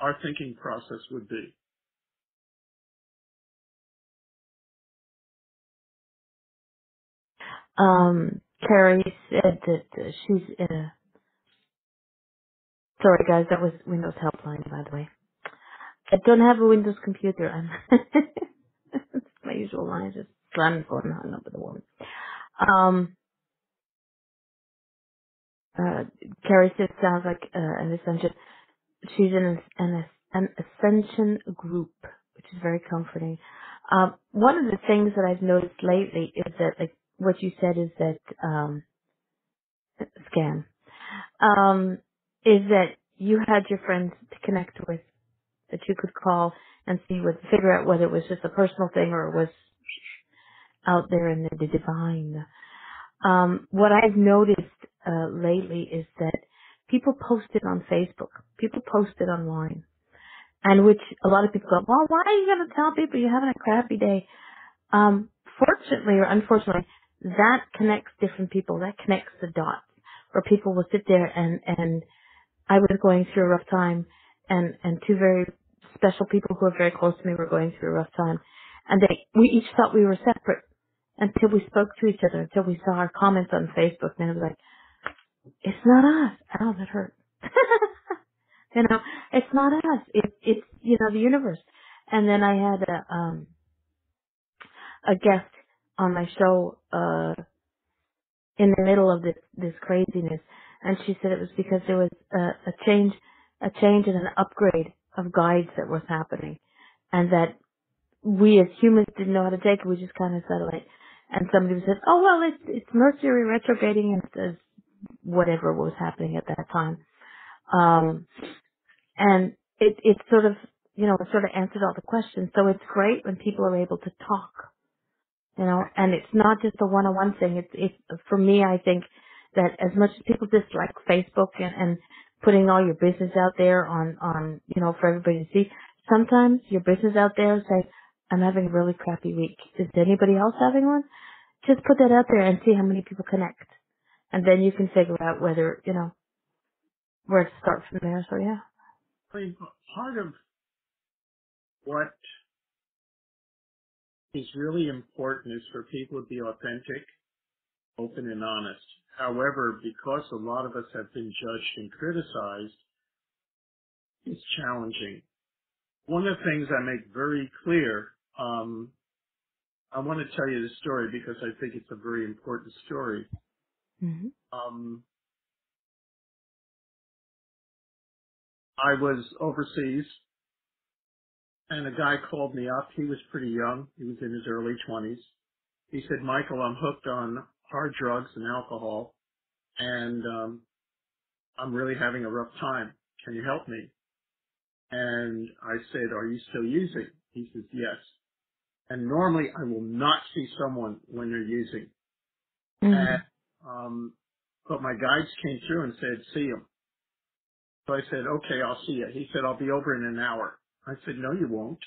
S2: our thinking process would be.
S1: Carrie said that she's in a. Sorry, guys, that was Windows Helpline, by the way. I don't have a Windows computer. I'm. It's my usual line. I just slammed the phone and hung up with the woman. Um, Carrie said sounds like an ascension. She's in an ascension group, which is very comforting. One of the things that I've noticed lately is that, like what you said, is that scam. Is that you had your friends to connect with, that you could call and figure out whether it was just a personal thing or it was out there in the divine. What I've noticed lately is that people post it on Facebook, people post it online, and which a lot of people go, well, why are you going to tell people you're having a crappy day? Fortunately or unfortunately, that connects different people. That connects the dots where people will sit there and I was going through a rough time, and two very special people who are very close to me were going through a rough time, and we each thought we were separate until we spoke to each other, until we saw our comments on Facebook, and it was like, it's not us. Ow, that hurt. It's not us. It's the universe. And then I had a guest on my show in the middle of this craziness, and she said it was because there was a change and an upgrade of guides that was happening, and that we as humans didn't know how to take it. We just kind of settled it. And somebody said, "Oh well, it's Mercury retrograding and whatever was happening at that time." And it sort of answered all the questions. So it's great when people are able to talk, and it's not just a one-on-one thing. It's for me, I think that as much as people dislike Facebook and putting all your business out there on for everybody to see, sometimes your business out there say, I'm having a really crappy week. Is anybody else having one? Just put that out there and see how many people connect. And then you can figure out whether, where to start from there. So yeah.
S2: I mean, part of what is really important is for people to be authentic, open, and honest. However, because a lot of us have been judged and criticized, it's challenging. One of the things I make very clear, I want to tell you this story because I think it's a very important story.
S1: Mm-hmm.
S2: I was overseas, and a guy called me up. He was pretty young. He was in his early 20s. He said, Michael, I'm hooked on hard drugs and alcohol, and I'm really having a rough time. Can you help me? And I said, are you still using? He says, yes. And normally I will not see someone when they're using.
S1: Mm-hmm.
S2: And, but my guides came through and said, see him. So I said, okay, I'll see you. He said, I'll be over in an hour. I said, no, you won't.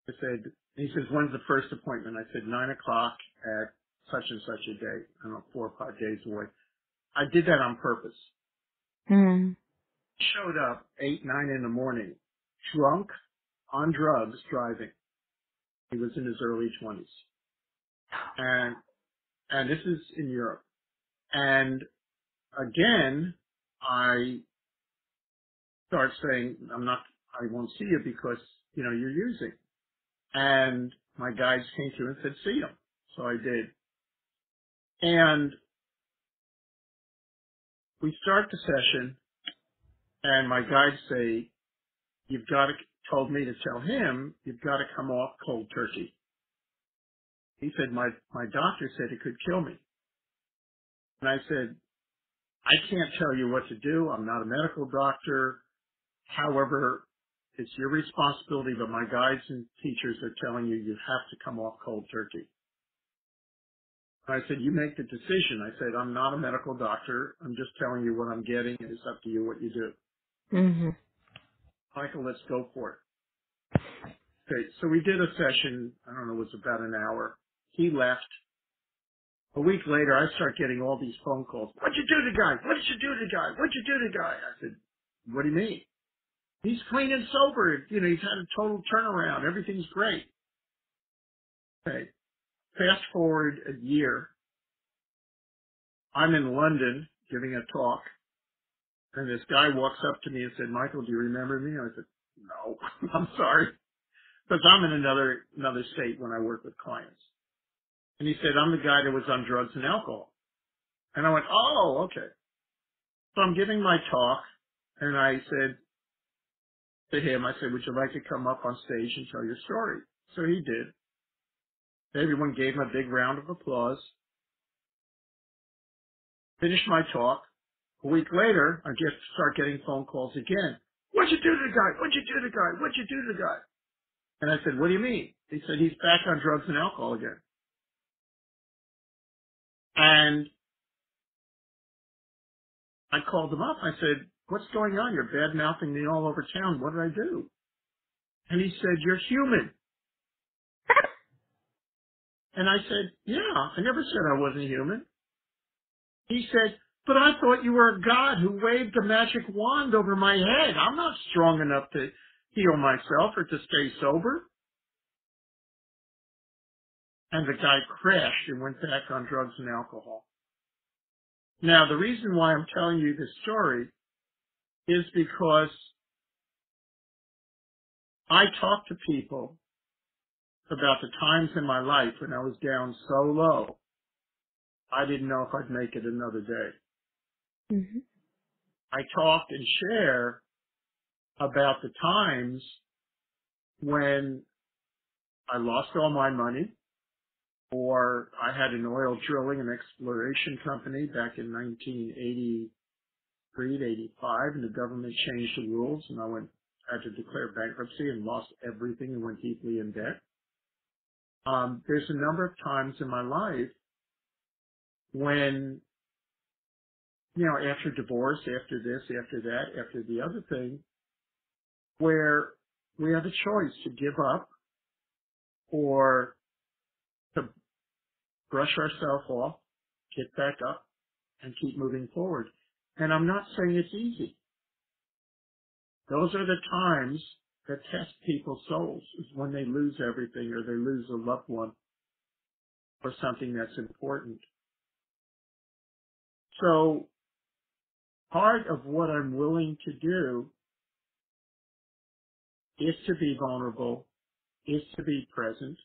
S2: I said, he says, when's the first appointment? I said, 9 o'clock at such and such a day. I don't know, 4 or 5 days away. I did that on purpose.
S1: Mm-hmm.
S2: He showed up 8, 9 in the morning, drunk, on drugs, driving. He was in his early 20s. And this is in Europe. And again, I start saying, I won't see you because, you're using. And my guides came through and said, see him. So I did. And we start the session and my guides say, told me to tell him, you've got to come off cold turkey. He said, my doctor said it could kill me. And I said, I can't tell you what to do. I'm not a medical doctor. However, it's your responsibility, but my guides and teachers are telling you you have to come off cold turkey. I said, you make the decision. I said, I'm not a medical doctor. I'm just telling you what I'm getting, and it's up to you what you do.
S1: Mhm.
S2: Michael, let's go for it. Okay, so we did a session, I don't know, it was about an hour. He left. A week later, I start getting all these phone calls. What'd you do to the guy? What did you do to the guy? What'd you do to the guy? I said, what do you mean? He's clean and sober. You know, he's had a total turnaround. Everything's great. Okay, fast forward a year. I'm in London giving a talk, and this guy walks up to me and said, Michael, do you remember me? I said, no, I'm sorry, because I'm in another state when I work with clients. And he said, I'm the guy that was on drugs and alcohol. And I went, oh, okay. So I'm giving my talk, and I said to him, I said, would you like to come up on stage and tell your story? So he did. Everyone gave him a big round of applause. Finished my talk. A week later, I start getting phone calls again. What'd you do to the guy? What'd you do to the guy? What'd you do to the guy? And I said, what do you mean? He said, he's back on drugs and alcohol again. And I called him up. I said, what's going on? You're bad-mouthing me all over town. What did I do? And he said, you're human. And I said, yeah, I never said I wasn't human. He said, but I thought you were a god who waved a magic wand over my head. I'm not strong enough to heal myself or to stay sober. And the guy crashed and went back on drugs and alcohol. Now, the reason why I'm telling you this story is because I talk to people about the times in my life when I was down so low, I didn't know if I'd make it another day.
S1: Mhm.
S2: I talk and share about the times when I lost all my money, or I had an oil drilling and exploration company back in 1983 to 85, and the government changed the rules, and had to declare bankruptcy and lost everything and went deeply in debt. There's a number of times in my life when, you know, after divorce, after this, after that, after the other thing, where we have a choice to give up or to brush ourselves off, get back up, and keep moving forward. And I'm not saying it's easy. Those are the times that test people's souls, is when they lose everything or they lose a loved one or something that's important. So part of what I'm willing to do is to be vulnerable, is to be present.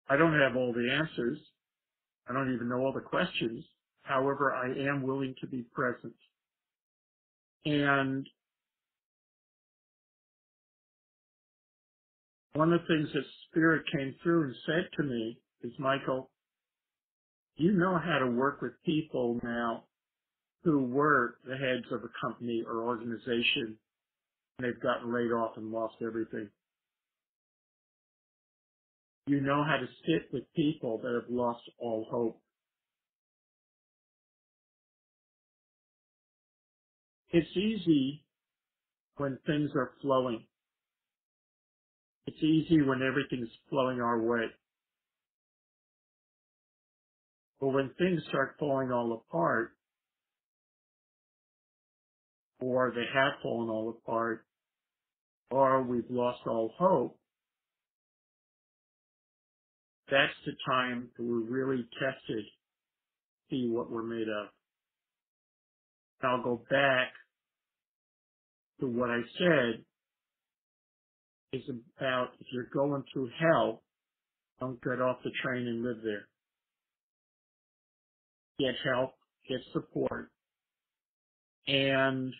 S2: I don't have all the answers. I don't even know all the questions. However, I am willing to be present. And one of the things that Spirit came through and said to me is, Michael, you know how to work with people now who were the heads of a company or organization, and they've gotten laid off and lost everything. You know how to sit with people that have lost all hope. It's easy when things are flowing. It's easy when everything's flowing our way. But when things start falling all apart, or they have fallen all apart, or we've lost all hope, that's the time that we're really tested to see what we're made of. And I'll go back to what I said is about if you're going through hell, don't get off the train and live there. Get help, get support. And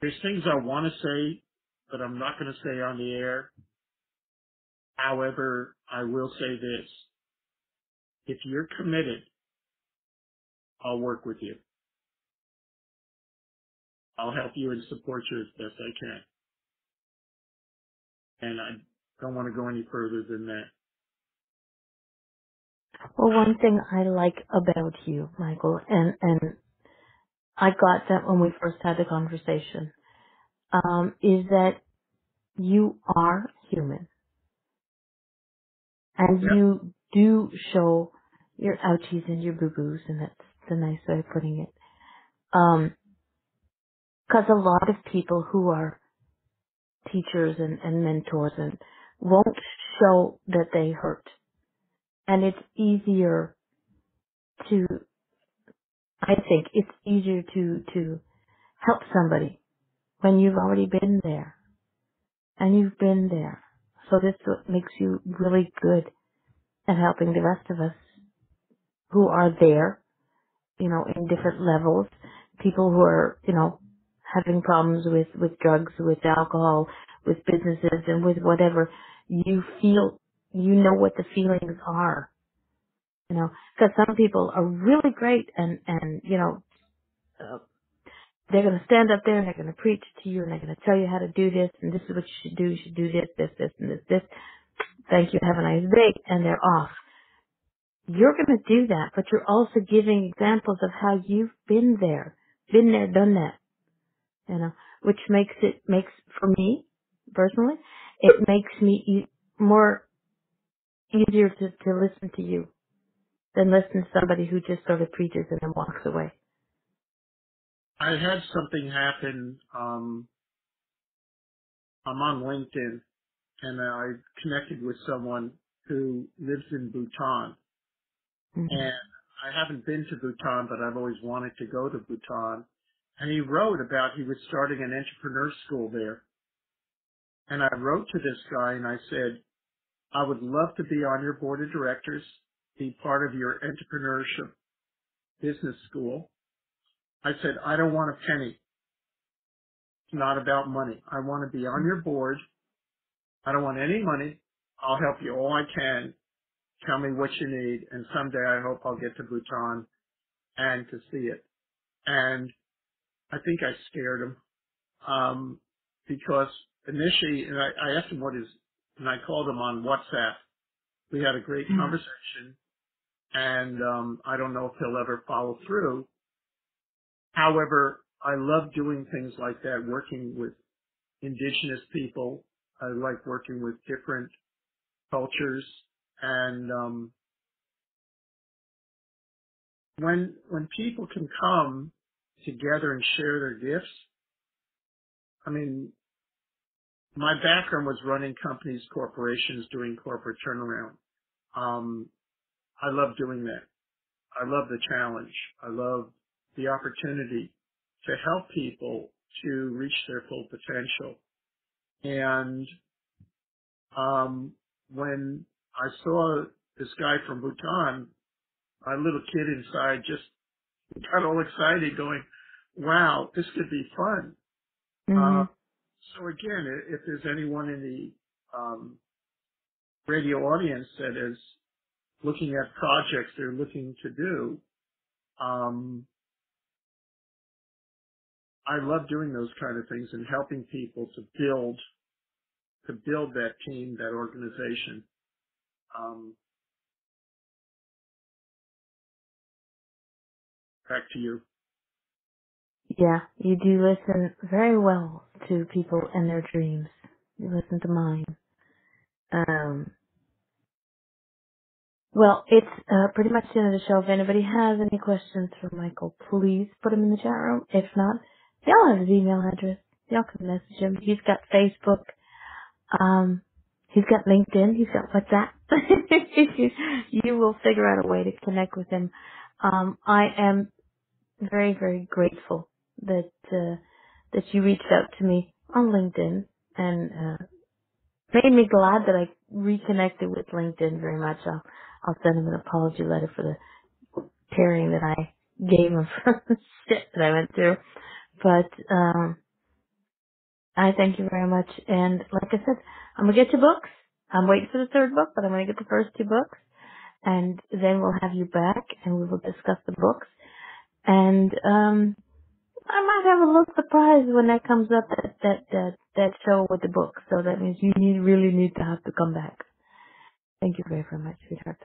S2: there's things I want to say, but I'm not going to say on the air. However, I will say this. If you're committed, I'll work with you. I'll help you and support you as best I can. And don't want to go any further than that.
S1: Well, one thing I like about you, Michael, and I got that when we first had the conversation, is that you are human. And
S2: Yep.
S1: you do show your ouchies and your boo-boos, and that's the nice way of putting it. 'Cause a lot of people who are teachers and mentors and won't show that they hurt. And it's easier to, I think it's easier to help somebody when you've already been there. And you've been there. So this what makes you really good at helping the rest of us who are there, in different levels. People who are, having problems with drugs, with alcohol, with businesses, and with whatever. You feel, what the feelings are. Because some people are really great and uh, they're going to stand up there and they're going to preach to you and they're going to tell you how to do this and this is what you should do. You should do this, this, this, and this. Thank you. Have a nice day. And they're off. You're going to do that, but you're also giving examples of how you've been there, done that, which makes for me, personally, it makes me more easier to listen to you than listen to somebody who just sort of preaches and then walks away.
S2: I had something happen. I'm on LinkedIn, and I connected with someone who lives in Bhutan.
S1: Mm-hmm.
S2: And I haven't been to Bhutan, but I've always wanted to go to Bhutan. And he wrote about he was starting an entrepreneur school there. And I wrote to this guy and I said, I would love to be on your board of directors, be part of your entrepreneurship business school. I said, I don't want a penny. It's not about money. I want to be on your board. I don't want any money. I'll help you all I can. Tell me what you need. And someday I hope I'll get to Bhutan and to see it. And I think I scared him, because initially, and I asked him and I called him on WhatsApp. We had a great conversation, and I don't know if he'll ever follow through. However, I love doing things like that, working with indigenous people. I like working with different cultures, and when people can come together and share their gifts, I mean, my background was running companies, corporations, doing corporate turnaround. I love doing that. I love the challenge. I love the opportunity to help people to reach their full potential. And when I saw this guy from Bhutan, my little kid inside just got all excited going, wow, this could be fun.
S1: Mm-hmm.
S2: So again, if there's anyone in the radio audience that is looking at projects they're looking to do, I love doing those kind of things and helping people to build that team, that organization. Back to you.
S1: Yeah, you do listen very well to people and their dreams. You listen to mine. Well, it's pretty much the end of the show. If anybody has any questions for Michael, please put them in the chat room. If not, y'all have his email address. Y'all can message him. He's got Facebook. He's got LinkedIn. He's got WhatsApp. You will figure out a way to connect with him. I am very, very grateful that you reached out to me on LinkedIn and made me glad that I reconnected with LinkedIn very much. I'll send him an apology letter for the tearing that I gave him for the shit that I went through. But I thank you very much. And like I said, I'm gonna get your books. I'm waiting for the third book, but I'm gonna get the first two books, and then we'll have you back, and we will discuss the books. And I might have a little surprise when that comes up. That that show with the book. So that means you really need to have to come back. Thank you very, very much, sweetheart.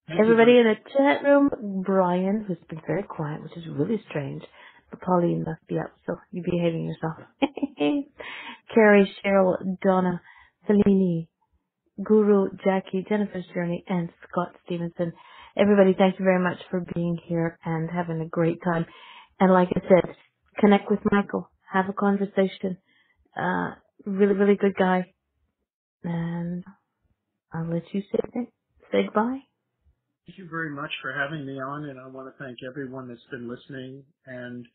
S2: Thank you
S1: Everybody
S2: very
S1: in the chat room, Brian, who's been very quiet, which is really strange, but Pauline must be up, so you're behaving yourself. Carrie, Cheryl, Donna, Selene, Guru, Jackie, Jennifer's Journey, and Scott Stevenson. Everybody, thank you very much for being here and having a great time. And like I said, connect with Michael, have a conversation. Really, really good guy. And I'll let you say goodbye.
S2: Thank you very much for having me on, and I want to thank everyone that's been listening. And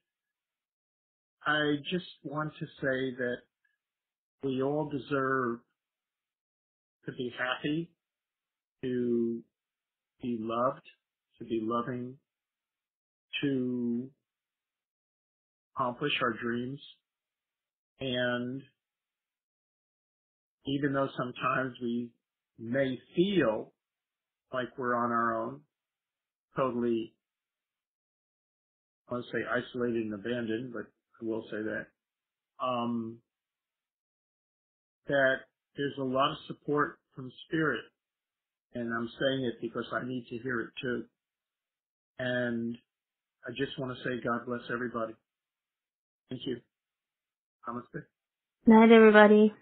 S2: I just want to say that we all deserve to be happy, to be loved, to be loving, to accomplish our dreams. And even though sometimes we may feel like we're on our own, totally, I want to say isolated and abandoned, but I will say that, that there's a lot of support from Spirit. And I'm saying it because I need to hear it too. And I just want to say God bless everybody. Thank you. Namaste.
S1: Night, everybody.